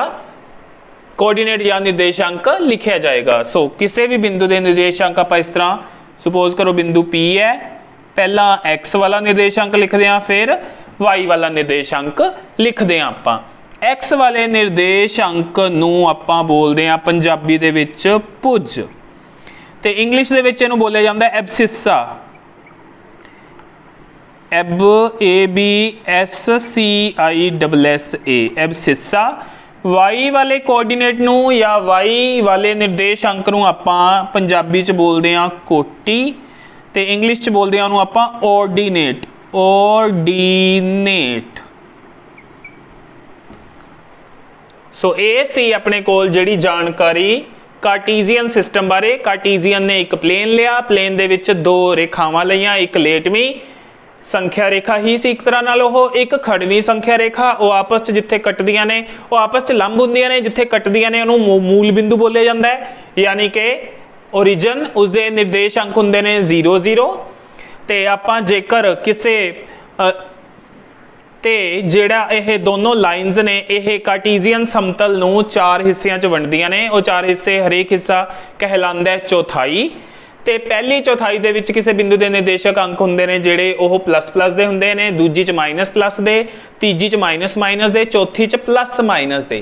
Speaker 1: कोऑर्डिनेट या निर्देश अंक लिखा जाएगा। सो किसी भी बिंदु के निर्देश अंक आप इस तरह सुपोज करो बिंदु P है, पहला एक्स वाला निर्देश अंक लिखते हैं, फिर वाई वाला निर्देश अंक लिखते हैं। आपां एक्स वाले निर्देश अंक नूं आपां बोलते हैं पंजाबी दे विच भुज, ते इंग्लिश दे विच इहनूं बोलिया जांदा है एब्सिसा, एब ABSCISSA एब्सिसा। वाई वाले कोऑर्डिनेट नूं या वाई वाले निर्देश अंक नूं आपां पंजाबी च बोलते हैं कोटी, ते इंग्लिश च बोलते हैं उहनूं आपां ऑर्डिनेट, ऑर्डिनेट। सो ये सी अपने कोल जिहड़ी जानकारी कार्टीजियन सिस्टम बारे। कार्टीजियन ने एक प्लेन लिया, प्लेन दे विच दो रेखावां लईआं, एक लेटवीं संख्या रेखा ही सी एक तरह नाल, ओह एक खड़वी संख्या रेखा, वो आपस च जिथे कटदियां ने वो आपस च लंब हुंदियां ने, जिथे कटदियां ने उहनूं मूल बिंदु बोलिया जांदा है, यानी कि ओरिजिन उसदे निर्देश अंक हुंदे ने 0 0। ते आपां जेकर किसे ते जेड़ा यह दोनों लाइनस ने यह कार्टीजियन समतल नूं 4 हिस्सियां च वंडदियां ने। वो 4 हिस्से हरेक हिस्सा कहलांदा है चौथाई। ते पहली चौथाई दे विच किसी बिंदु के निर्देशक अंक हुंदे ने जिहड़े ओह प्लस प्लस दे हुंदे ने, दूजी च माइनस प्लस दे, तीजी च माइनस माइनस दे, चौथी च प्लस माइनस दे।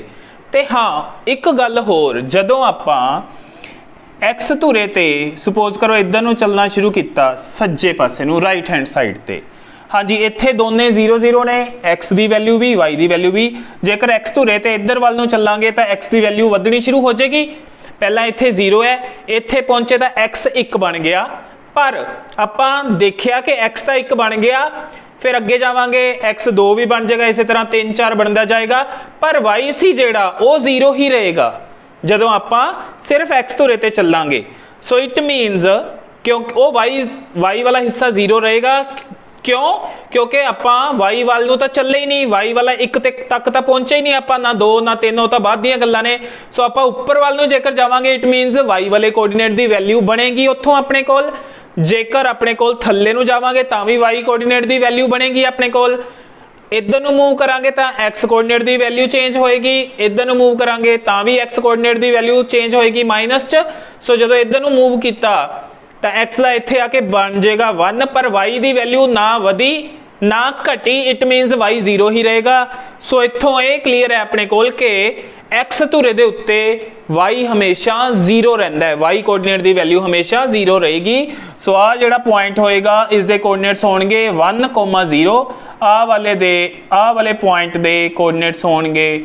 Speaker 1: ते हाँ एक गल होर, जदों आपां एक्स धुरे ते सुपोज करो इधर नूं चलना शुरू किया सज्जे पासे नूं राइट हैंड साइड ते, हाँ जी इत्थे दोने 0 0 ने, एक्स की वैल्यू भी वाई की वैल्यू भी। जेकर एक्स धुरे ते इधर वाल नूं चलांगे तो एक्स की वैल्यू वधनी शुरू हो जाएगी। पहला इत्थे 0 है, इत्थे पहुंचे तो एक्स 1 बन गया, पर आपां देखिया कि एक्स तो 1 बन गया, फिर अगे जावांगे एक्स 2 भी बन जाएगा, इसी तरह 3 4 बनता जाएगा, पर वाई सी जेड़ा वो 0 ही रहेगा जदों आपां सिर्फ एक्स धुरे ते चलांगे। सो इट मीनस क्योंकि वो वाई वाला हिस्सा 0 रहेगा, क्यों? क्योंकि आपां वाई वाल नूं तां चले ही नहीं, वाई वाला 1 तक तो पहुंचे ही नहीं आपां, ना 2 ना 3, वो तो बाद दीयां गल्लां ने। सो आपां उपर वाल नूं जेकर जावांगे इट मीनस वाई वाले कोऑर्डिनेट की वैल्यू बनेगी उत्थों अपने कोल। जेकर अपने कोल थल्ले नूं जावांगे तां भी वाई कोऑर्डिनेट की वैल्यू बनेगी अपने कोल। इधर नूं मूव करांगे तां एक्स कोऑर्डिनेट की वैल्यू चेंज होएगी, इधर नूं मूव करांगे तां भी एक्स कोऑर्डिनेट की वैल्यू चेंज होएगी माइनस च। सो जदों इधर नूं मूव कीता तो एक्स का इत्थे आके बन जाएगा 1, पर वाई की वैल्यू ना वधी ना घटी, इट मीनस y 0 ही रहेगा। सो इत्थों ये क्लीयर है अपने कोल के x धुरे दे उत्ते y हमेशा 0 रहिंदा है, y कोऑर्डिनेट दी वैल्यू हमेशा 0 रहेगी। सो आ जिहड़ा पॉइंट होएगा इस दे कोऑर्डिनेट्स होणगे 1,0, आ वाले पॉइंट दे कोऑर्डिनेट्स होणगे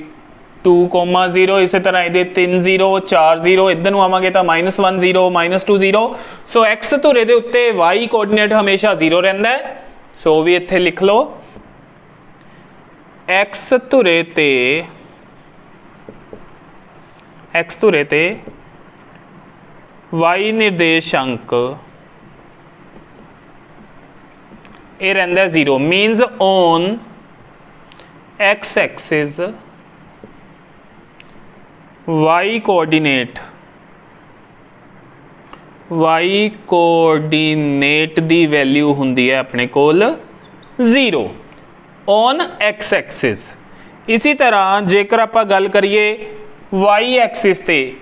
Speaker 1: 2,0, इस तरह ये 3 0 4 0, इधर नूं आवांगे तो -1 0 -2 0। सो x धुरे दे उत्ते y कोऑर्डिनेट हमेशा 0 रहिंदा है। सो भी इत्थे लिख लो x धुरे ते y निर्देशांक ये रहिंदा 0, मीनस on x axis y coordinate the value हुंदी है अपने कोल 0 ऑन x एक्सिस। इसी तरह जेकर आप गल करिए y एक्सिस ते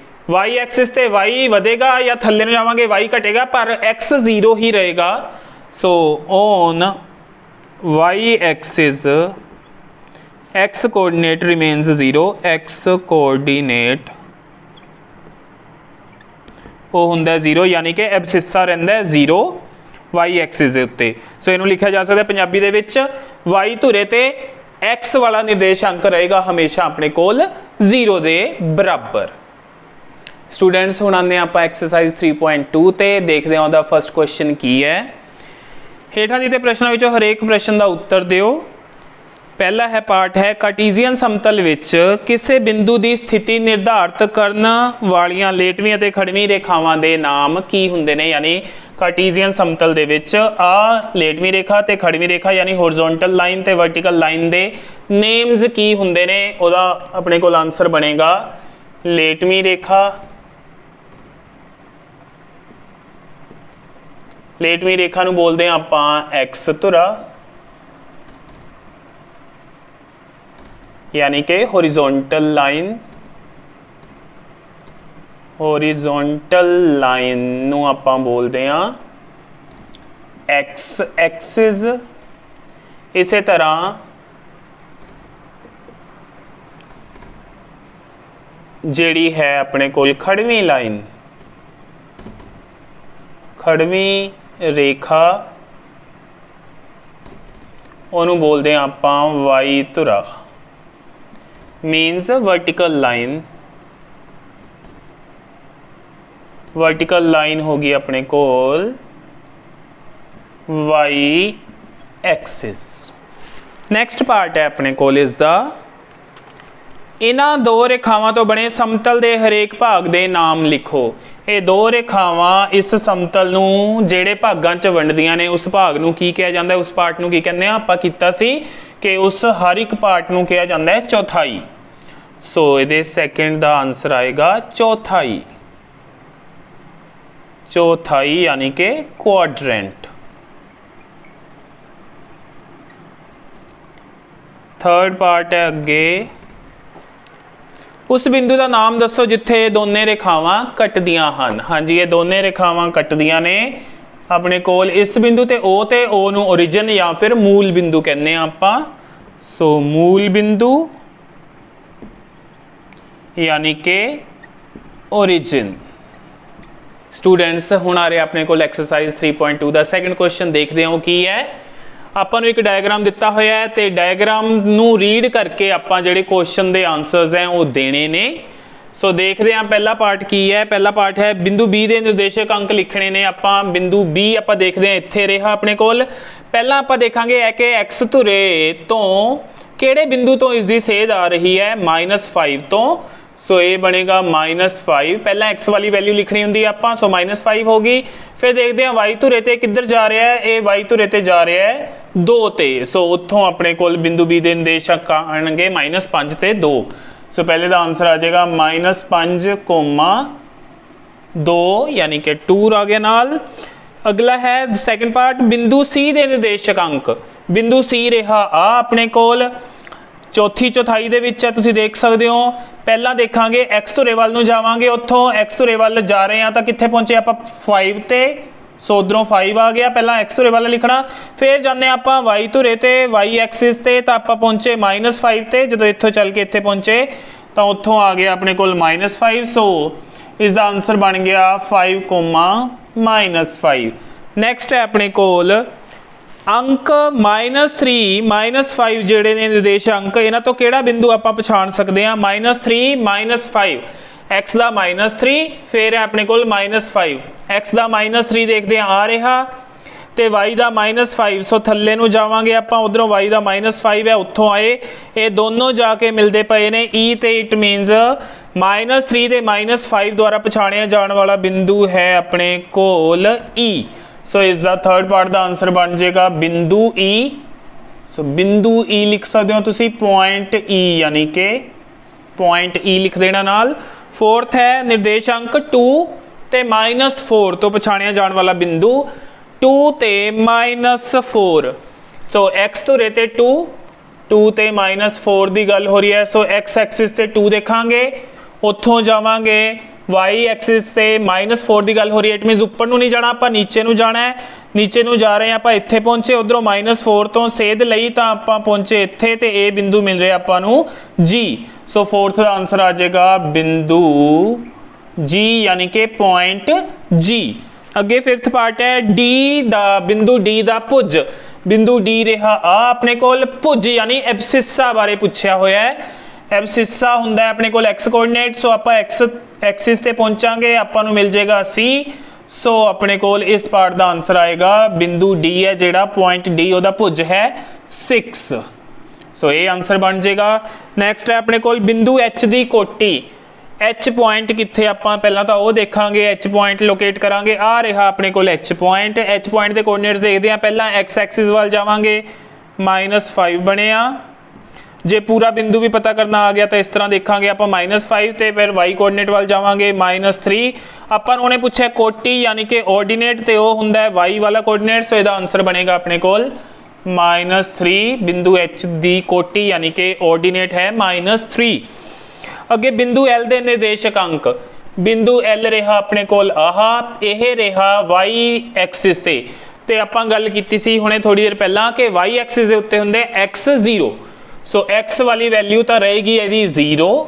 Speaker 1: y वधेगा या थल्ले नूं जावांगे y घटेगा, पर x 0 ही रहेगा। So on y axis x coordinate remains 0, x coordinate वो हुंदा 0, यानी कि एब्सिसा रहिंदा 0 y एक्सिस दे उत्ते। सो इहनूं लिखिया जा सकदा पंजाबी दे विच y धुरे ते x वाला निर्देशांक रहेगा हमेशा अपने कोल 0 दे बराबर। स्टूडेंट्स हुण आंदे आपां एक्सरसाइज 3.2 ते देखदे हां दा फर्स्ट क्वेश्चन की है। हेठां दित्ते प्रश्नां विचों हरेक प्रश्न दा उत्तर दिओ। पहला है पार्ट है कार्टीजियन समतल विच किसी बिंदु की स्थिति निर्धारित करने वालियां लेटवीं अते खड़वीं रेखावां दे नाम की हुंदे ने। यानी कार्टीजियन समतल दे विच आ लेटवीं रेखा ते खड़वीं रेखा यानी होरिजोंटल लाइन ते वर्टिकल लाइन दे नेम्स की हुंदे ने। ओदा अपने कोल आंसर बनेगा लेटवीं रेखा, लेटवीं रेखा नूं बोलदे हां आपां एक्स धुरा, यानी कि होरिजोंटल लाइन नूं आपां बोलदे हां एक्स एक्सिस। इसे तरह जिहड़ी है अपने कोल खड़वीं लाइन, खड़वीं रेखा उन्होंने बोलते हैं आपां वाई धुरा, मीनस वर्टिकल लाइन होगी अपने कोल वाई एक्सिस। नैक्सट पार्ट है अपने कोल इसका इन्हां दो रेखावां तो बने समतल दे हरेक भाग दे नाम लिखो। ये दो रेखावां इस समतल नूं जिहड़े भागां च वंडदियां ने उस भाग नूं की कहा जाता है, उस पार्ट नूं की कहंदे आ आपां कीता सी कि उस हर एक पार्ट नूं कहा जाता है चौथाई। सो इहदे सैकेंड दा आंसर आएगा चौथाई, चौथाई यानी कि क्वाड्रेंट। थर्ड पार्ट है अगे उस बिंदु का नाम दसो जिथे दोने रेखावां कटदियां हन। हाँ जी, ये दोने रेखावां कटदियां ने अपने कोल इस बिंदु ते ओ नूं ओरिजिन या फिर मूल बिंदु कहने आपां। सो मूल बिंदु यानी कि ओरिजिन। स्टूडेंट्स हुण आ रहे अपने कोल एक्सरसाइज 3.2 का सैकेंड क्वेश्चन देखते हो की है। आपां नूं एक डायग्राम दिता होया है ते डायग्राम नूं रीड करके आपां जिहड़े क्वेश्चन दे आंसर्स हैं वो देने ने। सो देखते हैं पहला पार्ट की है। पहला पार्ट है बिंदु बी दे निर्देशक अंक लिखने ने। आपां बिंदु बी आपां देखते हैं इत्थे रहा अपने कोल। पहला आपां देखांगे है कि एक्स धुरे तो किहड़े बिंदु तो इसकी सेध आ रही है -5 तो। सो ये बनेगा -5। पहला एक्स वाली वैल्यू लिखनी होंगी आपां, सो -5 होगी। फिर देखते हैं वाई धुरे ते किधर जा रहा है, ये वाई धुरे ते जा रहा है 2 ते। सो उत्थों अपने कोल बिंदु बी दे निर्देशक आएंगे -5 ते 2। सो पहले का आंसर आ जाएगा -5,2 यानी कि 2 आ गया नाल। अगला है सैकेंड पार्ट बिंदु सी दे निर्देशक अंक। बिंदु सी रहा आ अपने कोल चौथी चौथाई दे विच है, तुसीं देख सकते हो। पहला देखांगे एक्स धुरे वाल नूं जावांगे, उत्थों एक्स धुरे वाल जा रहे हैं तो कित्थे पहुंचे आप 5 ते सो उधरों 5 आ गया, पहला एक्स धुरे वाला लिखना, फिर जाने आप वाई धुरे ते वाई एक्सिस ते, तो आप पहुंचे -5 ते, जो इत्थों चल के इत्थे पहुंचे तो उत्थों आ गया अपने कोल -5। सो इसका आंसर बन गया 5, -5। नैक्सट है अपने कोल अंक -3 -5 जेडे ने निर्देश अंक, इन्हां तो केड़ा बिंदु आपां पछाण सकते हैं? -3 -5, एक्स का -3, फिर है अपने कोल -5, एक्स का -3 देखते हैं आ रहा, तो वाई का -5, सो थले नूं जावांगे आपां, उधरों वाई का -5 है उत्थों आए, ये दोनों जाके मिलते पे ने ई, ते इट मीनस -3 ते -5 द्वारा पछाणिया जाने वाला बिंदु है अपने कोल ई। सो इसका थर्ड पार्ट का आंसर बन जाएगा बिंदु ई। सो बिंदु ई लिख सकते हो तुसी, पॉइंट ई, यानी कि पॉइंट ई लिख देना नाल। फोर्थ है निर्देशांक 2 ते -4 तो पछाणिया जाने वाला बिंदु 2 ते -4। सो एक्स धुरे ते 2 ते -4 की गल हो रही है। सो एक्स एक्सिस ते 2 देखांगे, उत्थों जावांगे वाई एक्सिस से -4 की गल हो रही है, इट मीनस उपर नूं नहीं जाना, आप नीचे नूं जाना है, नीचे नूं जा रहे हैं आप, इत्थे पहुंचे उधरों -4 तो सेध लई तो आप पहुंचे इत्थे, ते ए बिंदु मिल रहा आपां नूं जी। सो फोर्थ का आंसर आ जाएगा बिंदु जी, यानी कि पॉइंट जी। अगे फिफ्थ पार्ट है डी दा, बिंदु डी दा भुज, बिंदु डी रहा आ अपने कोल, भुज यानी एब्सिसा बारे पूछा होया है। एब्सिसा हुंदा है अपने कोल एक्स कोऑर्डिनेट, सो आप एक्स एक्सिस ते पहुंचांगे, आपां नूं मिल जाएगा सी। सो अपने कोल इस पार्ट का आंसर आएगा बिंदु डी है जेड़ा पॉइंट डी, ओदा भुज है 6। सो ये आंसर बन जाएगा। नैक्सट है अपने कोल बिंदु एच की कोटी, एच पॉइंट कित्थे, आपां पहलां तां ओह देखांगे, एच पॉइंट लोकेट करांगे, आ रहा अपने कोल एच पॉइंट। एच पॉइंट के कोऑर्डिनेट्स देखते हैं, पहलां एक्स एक्सिस वाल जावांगे, -5 बनिया। जे पूरा बिंदु भी पता करना आ गया तो इस तरह देखांगे आप -5 ते फिर वाई कोऑर्डिनेट वाल जावांगे -3। अपन उन्हें पूछा कोटी यानी कि ऑर्डिनेट, तो वह हुंदा है वाई वाला कोऑर्डिनेट, सो इसका आंसर बनेगा अपने कोल -3। बिंदु एच दी कोटी यानी कि ऑर्डिनेट है -3। अगे बिंदु एल दे निर्देशक अंक, बिंदु एल रहा अपने कोल आह, यह रहा वाई एक्सिस ते आपां गल कीती सी हुणे थोड़ी देर पहला कि वाई एक्सिस दे उत्ते हुंदे x0। सो एक्स वाली वैल्यू तो रहेगी यदि 0,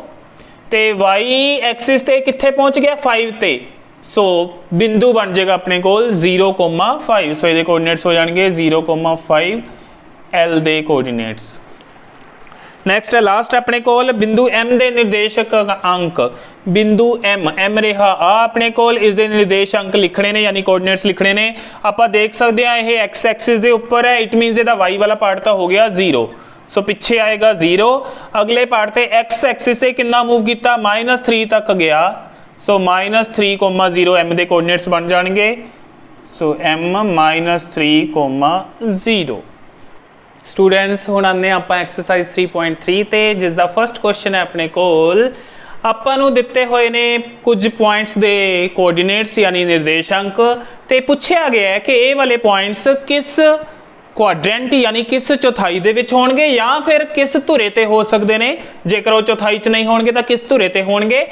Speaker 1: तो वाई एक्सिस ते कित्थे पहुंच गया 5 ते, सो बिंदु बन जाएगा अपने कोल 0,5। सो ये कोऑर्डिनेट्स हो जाएंगे 0,5 एल दे कोऑर्डिनेट्स। नैक्सट है लास्ट अपने कोल बिंदु एम दे निर्देशक अंक, बिंदु एम रहा आ अपने कोल, इस दे निर्देश अंक लिखने ने यानी कोऑर्डिनेट्स लिखने ने। आप देख सकते हैं ये एक्स एक्सिस के उपर है, इट मीनस इसका वाई वाला पार्ट तो हो गया 0, सो पिछे आएगा 0। अगले पार्ट से एक्स एक्सिस से कितना मूव किया, -3 तक गया, सो -3,0 एम के कोऑर्डिनेट्स बन जाएंगे। सो एम -3,0। स्टूडेंट्स हुण आने आप एक्सरसाइज 3.3 ते, जिसका फर्स्ट क्वेश्चन है अपने कोल आपां नूं दिते हुए ने कुछ पॉइंट्स दे कोऑर्डिनेट्स यानी निर्देशांक, ते पूछा गया है कि ये वाले पॉइंट्स किस क्वाड्रेंट यानी किस चौथाई दे विच होणगे या फिर किस धुरे ते हो सकते हैं। जेकर वो चौथाई च नहीं होणगे तो किस धुरे ते होणगे,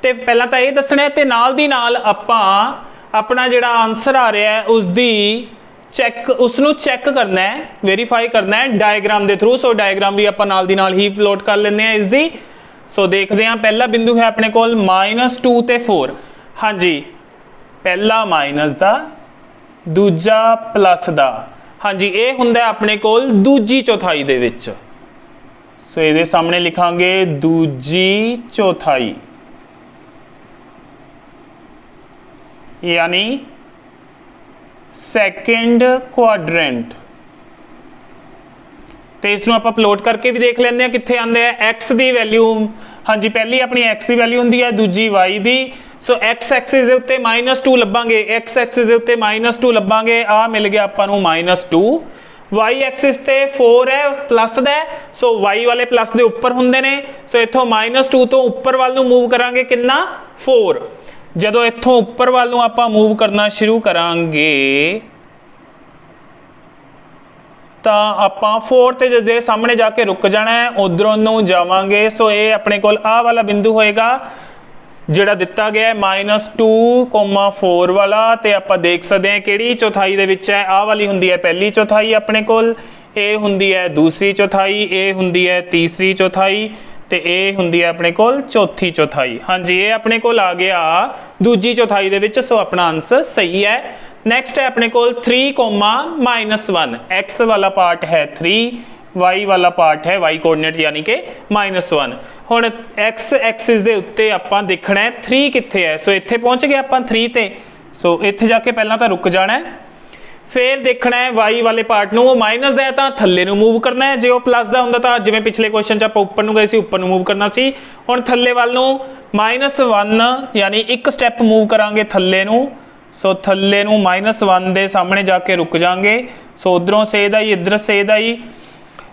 Speaker 1: ते पहला तो ये दसना है, ते नाल दी नाल आपां अपना जिहड़ा आंसर आ रहा है उसकी चैक, उसनूं चैक करना है, वेरीफाई करना है डायग्राम के थ्रू। सो डायग्राम भी आपां नाल दी नाल ही प्लॉट कर लेंदे हैं इसकी। सो देखते हैं पहला बिंदु है अपने कोल -2 ते 4, हाँ जी पहला माइनस दा, दूजा प्लस दा, हाँ जी ये हुंदा है अपने कोल दूजी चौथाई दे विच। सो ये सामने लिखांगे दूजी चौथाई, यानी सैकेंड क्वाड्रेंट। तो इसनूं आपां प्लॉट करके भी देख लेंदे हैं कित्थे आंदे हैं। एक्स की वैल्यू, हाँ जी पहली अपनी एक्स की वैल्यू हुंदी है, दूजी वाई की। सो एक्स एक्सिस के उत्ते -2 लभांगे, एक्स एक्सिस के उत्ते -2 लभांगे, आ मिल गया आपां नूं -2। वाई एक्सिस ते 4 है प्लस दा, सो वाई वाले प्लस के उपर हुंदे ने। सो इत्थों -2 तो उपर वाल नूं मूव करांगे कितना 4। जदों इत्थों उपर वाल नूं आपां मूव करना शुरू करांगे तो आपां 4 ते जदे सामने जाके रुक जाना है, उधरों नूं जावांगे। सो ये अपने कोल आ वाला बिंदु होएगा ਜਿਹੜਾ ਦਿੱਤਾ ਗਿਆ -2,4 वाला ਤੇ ਆਪਾਂ ਦੇਖ ਸਕਦੇ ਹਾਂ ਕਿਹੜੀ ਚੌਥਾਈ ਦੇ ਵਿੱਚ ਹੈ। ਆਹ ਵਾਲੀ ਹੁੰਦੀ ਹੈ ਪਹਿਲੀ ਚੌਥਾਈ ਆਪਣੇ ਕੋਲ, ਇਹ ਹੁੰਦੀ ਹੈ ਦੂਸਰੀ ਚੌਥਾਈ, ਇਹ ਹੁੰਦੀ ਹੈ ਤੀਸਰੀ ਚੌਥਾਈ ਤੇ ਇਹ ਹੁੰਦੀ ਹੈ ਆਪਣੇ ਕੋਲ ਚੌਥੀ ਚੌਥਾਈ। ਹਾਂਜੀ ਇਹ ਆਪਣੇ ਕੋਲ ਆ ਗਿਆ ਦੂਜੀ ਚੌਥਾਈ ਦੇ ਵਿੱਚ, ਸੋ ਆਪਣਾ ਆंसर सही है। नेक्स्ट है अपने को 3,-1, x वाला पार्ट है 3, y वाला पार्ट है y कोऑर्डिनेट यानी कि -1। हुण x एक्सिस दे उत्ते आपां देखना है 3 कित्थे है, सो इत्थे पहुंच गए आपां 3 ते, सो इत्थे जाके पहलां तां रुक जाना है। फिर देखना है y वाले पार्ट नूं, माइनस दा है तां थल्ले नूं मूव करना है, जे वो प्लस दा हुंदा तां जिवें पिछले क्वेश्चन च आपां उपर नूं गए सी उपर नूं मूव करना सी। हुण थल्ले वाल नूं -1 यानी एक स्टैप मूव करांगे थल्ले नूं, सो थल्ले नूं -1 दे सामने जाके रुक जाएंगे। सो उधरों सेध आई इधर सेध आई।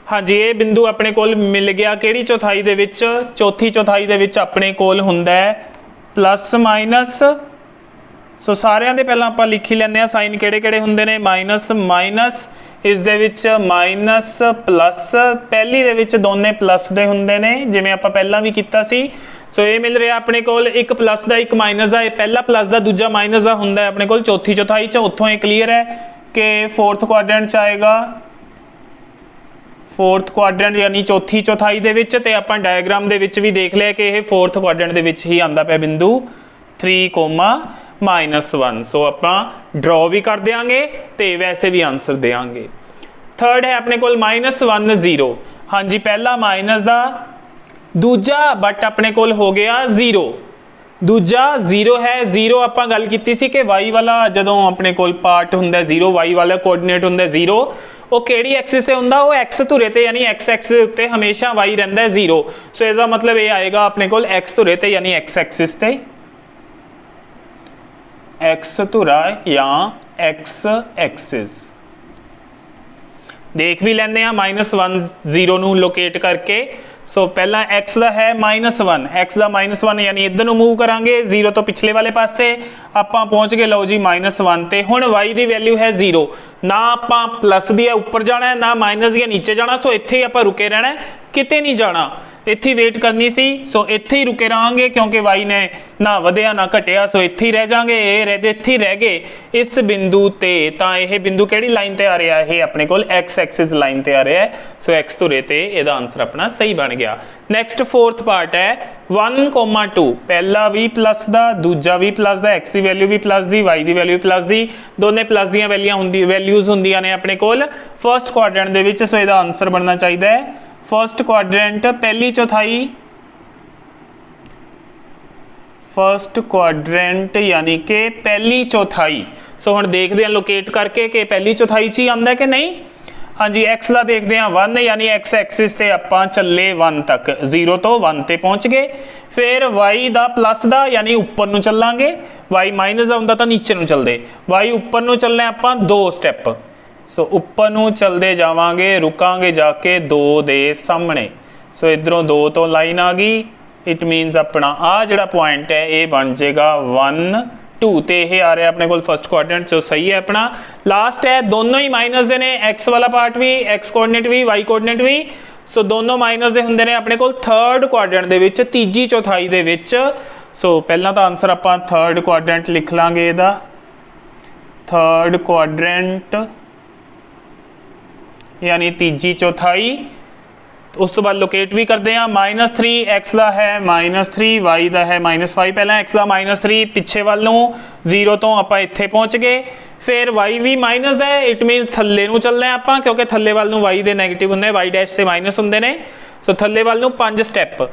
Speaker 1: हाँ जी ये बिंदु अपने कोल मिल गया किहड़ी चौथाई दे विच, चौथी चौथाई दे विच अपने कोल हुंदा है प्लस-माइनस। सो सारियां दे पहलां आपां लिख ही लैंदे आ साइन किहड़े किहड़े हुंदे ने, माइनस इस दे विच माइनस प्लस, पहली दे विच दोने प्लस दे हुंदे ने जिवें आपां पहलां भी कीता सी। सो ये मिल रहा अपने कोल एक प्लस का एक माइनस का, पहला प्लस का दूजा माइनस का हुंदा अपने कोल चौथी चौथाई च। उत्थों ये क्लीयर है कि फोर्थ क्वाड्रेंट च आएगा, फोर्थ क्वाड्रेंट यानी चौथी चौथाई दे विच, ते आपां डायग्राम दे विच भी देख लिया कि यह फोर्थ क्वाड्रेंट दे विच ही आंदा पिया बिंदु 3,-1। सो आपां ड्रॉ भी कर देंगे तो वैसे भी आंसर देंगे। थर्ड है अपने कोल -1, 0। हाँ जी पहला माइनस का, दूजा बट अपने कोल हो गया 0, दूजा 0 है। 0 आपां गल कीती सी कि y वाला जदों अपने कोल पार्ट हुंदा 0, y वाला कोऑर्डिनेट हुंदा 0, वो किहड़ी एक्सिस ते हुंदा, वो x धुरे ते यानी x एक्सिस उत्ते हमेशा y रहिंदा है 0। सो इसदा मतलब ये आएगा अपने कोल x धुरे ते यानी x एक्सिस ते, x धुरा या x एक्सिस। देख भी लेंदे आ -1 0 नूं लोकेट करके। सो पहला x का है -1, x का -1 यानी इधर नूं मूव करांगे 0 तो पिछले वाले पासे आपां पहुंच गए, लो जी -1 ते। हुण y की वैल्यू है 0, ना आपां प्लस दी उपर जाना है ना माइनस दी नीचे जाना, सो इत्थे ही आपां रुके रहना है, किते नहीं जाना, इत्थे ही वेट करनी सी। सो इत्थे ही रुके रहांगे क्योंकि y ने ना वधिया ना घटिया, सो इत्थे ही रह जाएंगे, ये रहते इत्थे ही रह गए इस बिंदु ते। तां यह बिंदु किहड़ी लाइन ते आ रहा है, अपने कोल x एक्सिस लाइन ते आ रहा है। सो x धुरे ते इहदा आंसर अपना सही बन गया। नैक्सट फोर्थ पार्ट है 1,2, पहला भी प्लस का, दूजा भी प्लस का, x की वैल्यू भी प्लस की, y की वैल्यू भी प्लस की, दोने प्लस दी वैल्यूज होंदियां ने अपने कोल फर्स्ट क्वाड्रेंट दे विच। सो इहदा आंसर बनना चाहिए है फर्स्ट क्वाड्रेंट पहली चौथाई, फर्स्ट क्वाड्रेंट यानी कि पहली चौथाई। सो हुण देखते हैं लोकेट करके कि पहली चौथाई च ही आंदा कि नहीं। हाँ जी एक्स का देखते हैं 1 यानी एक्स एक्सिस से आपां चले 1 तक, 0 तो 1 ते पहुँच गए। फिर y का प्लस का यानी उपर नूं चलांगे, y माइनस का हुंदा तां नीचे नूं चलदे, y उपर नूं चलना आपां 2 स्टैप। सो उपर नूं चलते जावांगे, रुकांगे जाके 2 दे सामने। सो इधरों 2 तो लाइन आ गई, इट मीनस अपना आ जिहड़ा पॉइंट है ये बन जाएगा 1, 2 ते ये आ रहा है अपने को फर्स्ट क्वाड्रेंट। जो सही है अपना लास्ट है, दोनों ही माइनस दे ने, एक्स वाला पार्ट भी, एक्स कोऑर्डिनेट भी, वाई कोऑर्डिनेट भी। सो दोनों माइनस दे हुंदे ने अपने को थर्ड क्वाड्रेंट दे विच, तीजी चौथाई दे विच। सो पहला तो आंसर आपां थर्ड क्वाड्रेंट लिख लांगे, इहदा थर्ड क्वाड्रेंट यानी तीजी चौथाई। उस तो बाद लोकेट भी करते हैं, -3 एक्स का है -3, वाई का है -5। पहला एक्स का -3 पिछे वालों 0 तो आप इत्थे पहुँच गए। फिर वाई भी माइनस का है, इट मीनस थल्ले नूं चलना है आपां, क्योंकि थल्ले वालों वाई दे नैगेटिव होंगे, वाई डैश से माइनस होंगे ने। सो थल्ले वालों 5 स्टैप,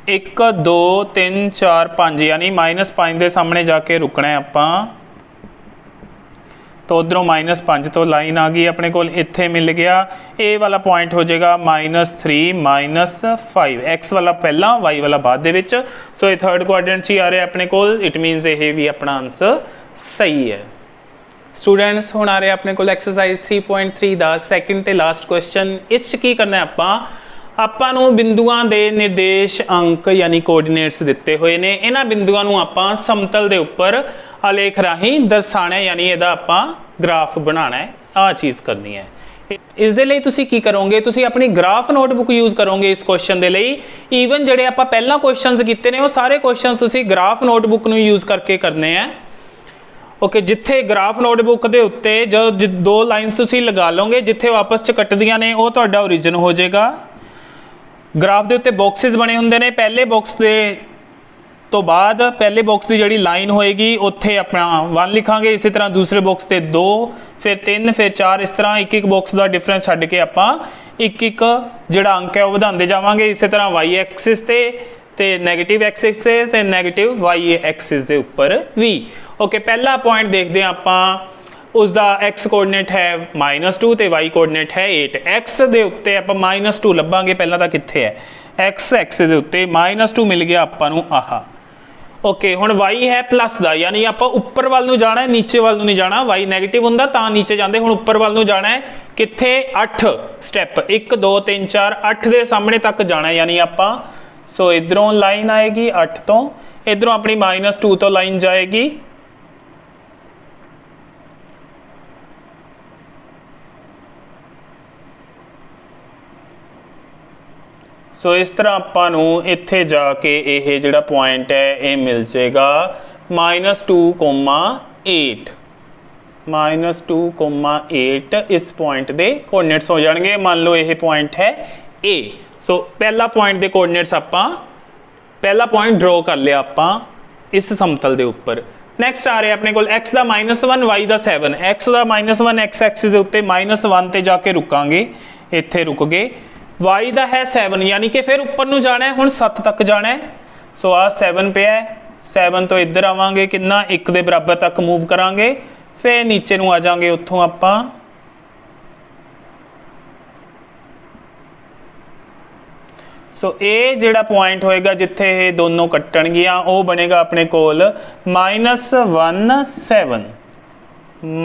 Speaker 1: 1 2 3 4 5 यानी -5 के सामने जाके रुकना है आपां। तो उधरों -5 तो लाइन आ गई अपने को, इत्थे मिल गया ए वाला पॉइंट हो जाएगा -3 -5, एक्स वाला पहला वाई वाला बाद दे विच। सो ये थर्ड क्वाड्रेंट ही आ रहा है अपने को, इट मीनस ये भी अपना आंसर सही है। स्टूडेंट्स हुण आ रहा अपने को एक्सरसाइज 3.3 का सैकेंड ते लास्ट क्वेश्चन। इस की करना है आपां नूं बिंदुआं दे निर्देश अंक यानी कोऑर्डिनेट्स दिते हुए ने, इन्हां बिंदुआं नूं आपां समतल दे उपर आलेख राही दर्शाना है, यानी इहदा आपां ग्राफ बनाना है, आ चीज़ करनी है। ਇਸ ਦੇ ਲਈ ਤੁਸੀਂ ਕੀ ਕਰੋਗੇ, ਤੁਸੀਂ ਆਪਣੀ ਗ੍ਰਾਫ ਨੋਟਬੁੱਕ ਯੂਜ਼ ਕਰੋਗੇ ਇਸ ਕੁਐਸਚਨ ਦੇ ਲਈ। ਈਵਨ ਜਿਹੜੇ ਆਪਾਂ ਪਹਿਲਾਂ ਕੁਐਸਚਨਸ ਕੀਤੇ ਨੇ ਉਹ ਸਾਰੇ ਕੁਐਸਚਨਸ ਤੁਸੀਂ ਗ੍ਰਾਫ ਨੋਟਬੁੱਕ ਨੂੰ ਯੂਜ਼ ਕਰਕੇ ਕਰਨੇ ਆ। ਓਕੇ, ਜਿੱਥੇ ਗ੍ਰਾਫ ਨੋਟਬੁੱਕ ਦੇ ਉੱਤੇ ਜੋ ਦੋ ਲਾਈਨਸ ਤੁਸੀਂ ਲਗਾ ਲਓਗੇ, ਜਿੱਥੇ ਉਹ ਆਪਸ 'ਚ ਕੱਟਦੀਆਂ ਨੇ ਉਹ ਤੁਹਾਡਾ ਓਰੀਜਨ ਹੋ ਜਾਏਗਾ। ਗ੍ਰਾਫ ਦੇ ਉੱਤੇ ਬਾਕਸਿਸ ਬਣੇ ਹੁੰਦੇ ਨੇ, ਪਹਿਲੇ ਬਾਕਸ ਦੇ ਤੋਂ ਬਾਅਦ ਪਹਿਲੇ ਬਾਕਸ ਦੀ ਜਿਹੜੀ ਲਾइन होएगी ਉੱਥੇ ਆਪਣਾ 1 ਲਿਖਾਂਗੇ, ਇਸੇ ਤਰ੍ਹਾਂ ਦੂਸਰੇ ਬਾਕਸ ਤੇ 2, ਫਿਰ 3, ਫਿਰ 4, ਇਸ ਤਰ੍ਹਾਂ ਇੱਕ ਇੱਕ ਬਾਕਸ ਦਾ ਡਿਫਰੈਂਸ ਛੱਡ ਕੇ ਆਪਾਂ ਇੱਕ ਇੱਕ ਜਿਹੜਾ ਅੰਕ ਹੈ ਉਹ ਵਧਾਉਂਦੇ ਜਾਵਾਂਗੇ। ਇਸੇ ਤਰ੍ਹਾਂ y ਐਕਸਿਸ ਤੇ ਨੈਗੇਟਿਵ ਐਕਸਿਸ ਤੇ ਨੈਗੇਟਿਵ y ਐਕਸਿਸ ਦੇ ਉੱਪਰ ਵੀ। ਓਕੇ, ਪਹਿਲਾ ਪੁਆਇੰਟ ਦੇਖਦੇ ਹਾਂ ਆਪਾਂ, उसका x कोऑर्डिनेट है -2 ਤੇ y कोऑर्डिनेट है 8। x ਦੇ ਉੱਤੇ ਆਪਾਂ -2 ਲੱਭਾਂਗੇ, ਪਹਿਲਾਂ ਤਾਂ ਕਿੱਥੇ ਹੈ x ਐਕਸਿਸ ਦੇ ਉੱਤੇ -2 ਮਿਲ ਗਿਆ ਆਪਾਂ ਨੂੰ ਆਹ। ਓਕੇ, ਹੁਣ y ਹੈ प्लस ਦਾ, यानी ਆਪਾਂ ਉੱਪਰ ਵੱਲ ਨੂੰ ਜਾਣਾ ਹੈ, ਨੀਚੇ ਵੱਲ ਨੂੰ ਨਹੀਂ ਜਾਣਾ। y ਨੈਗੇਟਿਵ ਹੁੰਦਾ ਤਾਂ ਨੀਚੇ ਜਾਂਦੇ, ਹੁਣ ਉੱਪਰ ਵੱਲ ਨੂੰ ਜਾਣਾ ਹੈ। ਕਿੱਥੇ 8 ਸਟੈਪ 1 2 3 4 8 ਦੇ ਸਾਹਮਣੇ ਤੱਕ ਜਾਣਾ ਹੈ, यानी ਆਪਾਂ ਸੋ ਇਧਰੋਂ ਲਾਈਨ ਆਏਗੀ 8 ਤੋਂ, ਇਧਰੋਂ ਆਪਣੀ -2 ਤੋਂ ਲਾਈਨ ਜਾਏਗੀ। सो इस तरह आपां नूं इत्थे जाके यह जिहड़ा पॉइंट है ये मिल जाएगा -2,8 -2,8 इस पॉइंट के कोऑर्डिनेट्स हो जाएंगे। मान लो यह पॉइंट है ए। सो पहला पॉइंट के कोऑर्डिनेट्स आपां पहला पॉइंट ड्रॉ कर लिया आपां इस समतल के उपर। नैक्सट आ रहा अपने को x का -1 y का 7। x का -1 x एक्सिस के उत्ते -1 ते जाके रुकांगे, इत्थे रुक गए। y का है 7, यानी कि फिर उपर नूं जाना है, हुण 7 तक जाना है। सो आ 7 पे है, 7 तो इधर आवांगे, कितना 1 के बराबर तक मूव करांगे, फिर नीचे नूं आ जाएंगे उत्थों आपां। सो ये जिहड़ा पॉइंट होएगा जिथे ये दोनों कट्टणगियां वो बनेगा अपने कोल -1,7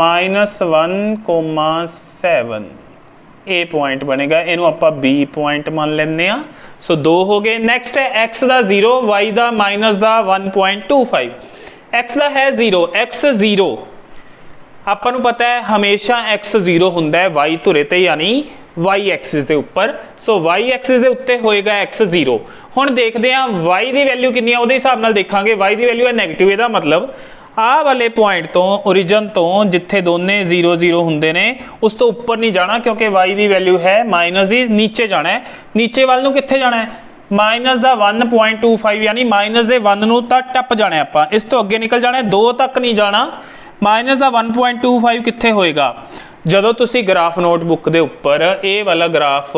Speaker 1: -1,7 ए पॉइंट बनेगा, इनू आपां बी पॉइंट मान लेने। सो 2 हो गए। नैक्सट है x का 0 y का -1.25। x का है 0, x 0 आपां नूं पता है हमेशा x 0 हुंदा है y धुरे ते, यानी y एक्सिस के उपर। सो y एक्सिस के उत्ते होएगा x 0। हुण देखते हैं y की वैल्यू कितनी है, उहदे हिसाब नाल देखांगे। y की वैल्यू है नेगेटिव, इहदा मतलब आ वाले पॉइंट तो ओरिजन तो जिथे दोने 0 0 होंदे ने उस तो ऊपर नहीं जाना, क्योंकि y की वैल्यू है माइनस ही नीचे जाना है। नीचे वाल नूं कित्थे जाना है, -1.25, यानी -1 नूं तां टप जाना है आपां, इस तो अगे निकल जाना है, 2 तक नहीं जाना। -1.25 कित्थे होएगा, जदों तुसी ग्राफ नोटबुक के उपर ये वाला ग्राफ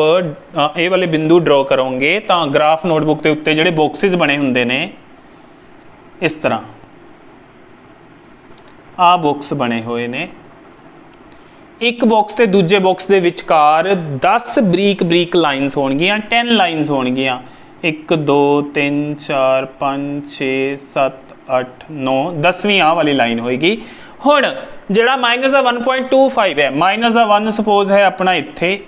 Speaker 1: ये वाले बिंदु ड्रॉ करोगे तो ग्राफ नोटबुक के उत्ते जिहड़े बॉक्सिस बने हुंदे ने इस तरह आ बॉक्स बने हुए ने, एक बॉक्स ते दूजे बॉक्स के विचकार 10 बरीक बरीक लाइनस होणगियां, 10 लाइनस होणगियां। 1 2 3 4 5 6 7 8 9 10वीं आ वाली लाइन होएगी। हुण जिहड़ा -1.25 है, -1 सपोज है अपना इत्थे,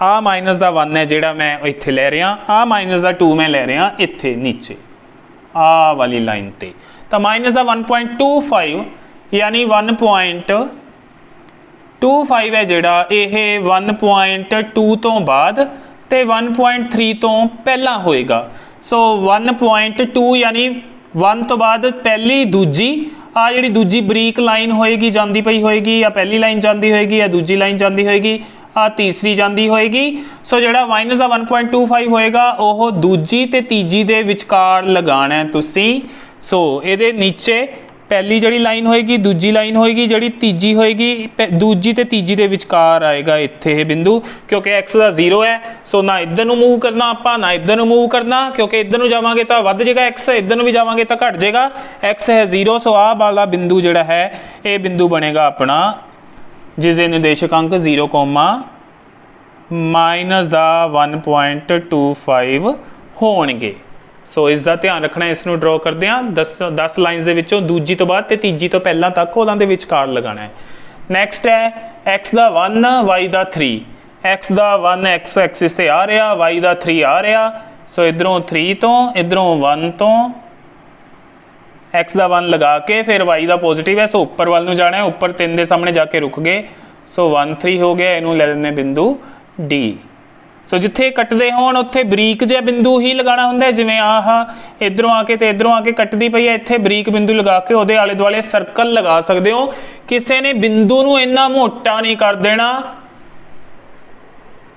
Speaker 1: आ -1 है जिहड़ा मैं इत्थे ले रहा, आ -2 मैं ले रहा इत्थे नीचे आ वाली लाइन ते। तो -1.25 यानी 1.25 है जिहड़ा यह 1.2 तो बाद ते 1.3 तो पहला होएगा। सो 1.2 यानी 1 तो बाद पहली दूजी आ जिहड़ी दूजी बरीक लाइन होएगी जांदी पई होएगी, या पहली लाइन जांदी होएगी या दूजी लाइन जांदी होएगी, आ तीसरी जांदी होएगी। सो जिहड़ा -1.25 होएगा ओह दूजी ते तीजी दे विचकार लगाना है तुसी। सो इहदे नीचे पहली जिहड़ी लाइन होएगी, दूजी लाइन होएगी, जिहड़ी तीजी होएगी दूजी ते तीजी दे विचकार आएगा इत्थे ये बिंदु, क्योंकि x का 0 है। सो ना इधर नूं मूव करना आपां, ना इधर नूं मूव करना, क्योंकि इधर नूं जावांगे तो वध जाएगा x, इधर नूं भी जावांगे तो घट जाएगा। x है 0। सो आ वाला बिंदु जिहड़ा है ये बिंदु बनेगा अपना जिसके निर्देशकांक 0, -1.25 होणगे। सो इसका ध्यान रखना, इसनूं ड्रॉ करते हैं 10 लाइन्स दे विचों दूजी तो बाद ते तीजी तो पहला तक उहनां दे विचकार लगाना है। नैक्सट है x का 1 y का 3। x का 1 x एक्सिस ते आ रहा, y का 3 आ रहा। सो इधरों 3 तो इधरों 1 तो x का 1 लगा के फिर y का पॉजिटिव है, सो उपर वाल नूं जाना है, उपर 3 के सामने जाके रुक गए। सो 1 3 हो गया, इनू ले लेंगे बिंदु डी। सो जिथे कटते होण उत्थे बरीक जिहा बिंदु ही लगाना हुंदा है, जिवें आह इधरों आके ते इधरों आके कटदी पई है, इत्थे बरीक बिंदु लगा के उहदे आले दुआले सर्कल लगा सकदे हो। किसी ने बिंदु नूं इन्ना मोटा नहीं कर देना,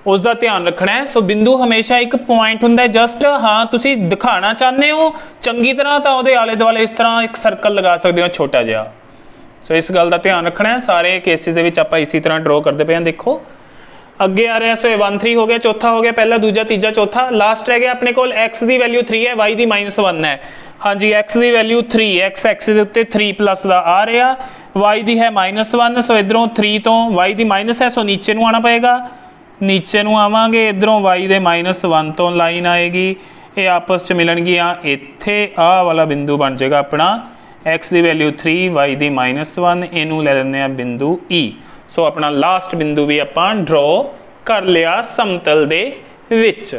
Speaker 1: उसका ध्यान रखना है। सो बिंदु हमेशा एक पॉइंट हुंदा है, जस्ट हाँ तुसी दिखाना चाहते हो चंगी तरह तो उहदे आले दुआले इस तरह एक सर्कल लगा सकते हो छोटा जिहा। सो इस गल का ध्यान रखना है। सारे केसिस दे विच आपां इसी तरह ड्रॉ करते पे हैं। देखो अगे आ रहा है। सो 1 3 हो गया, चौथा हो गया, पहला दूजा तीजा चौथा, लास्ट रह गया अपने कोल x की वैल्यू 3 है, y की -1 है। हाँ जी x की वैल्यू 3, x एक्सिस के उत्ते 3 प्लस का आ रहा, y की है -1। सो इधरों 3 तो y की माइनस है, सो नीचे नूं आना पएगा, नीचे नूं आवांगे, इधरों y के -1 तो लाइन आएगी, ये आपस च मिलणगियां, इत्थे आ वाला बिंदु बन जाएगा अपना x की वैल्यू 3, y की -1, इनू ले लेंगे बिंदु E। सो अपना लास्ट बिंदु भी आपां ड्रॉ कर लिया समतल दे विच।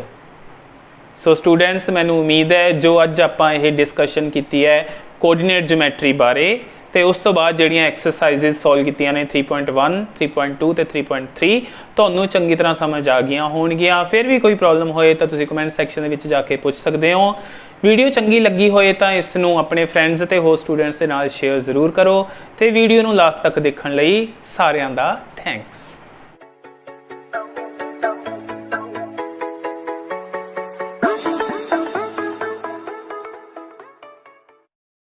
Speaker 1: सो स्टूडेंट्स मैनू उम्मीद है जो अज आपां ये डिस्कशन की है कोऑर्डिनेट ज्योमैट्री बारे, तो उस तो बाद जिहड़ियां एक्सरसाइजिज सॉल्व कीतियां ने 3.1, 3.2 ते 3.3 तुहानूं चंगी तरह समझ आ गईयां होणगियां। फिर भी कोई प्रॉब्लम होए तो तुसीं कमेंट सैक्शन दे विच जाके पुछ सकदे हो। वीडियो चंगी लगी होए तो इसनूं अपने फ्रेंड्स ते होर स्टूडेंट्स दे नाल शेयर जरूर करो, ते वीडियो नूं लास्ट तक देखण लई सारिआं दा थैंक्स।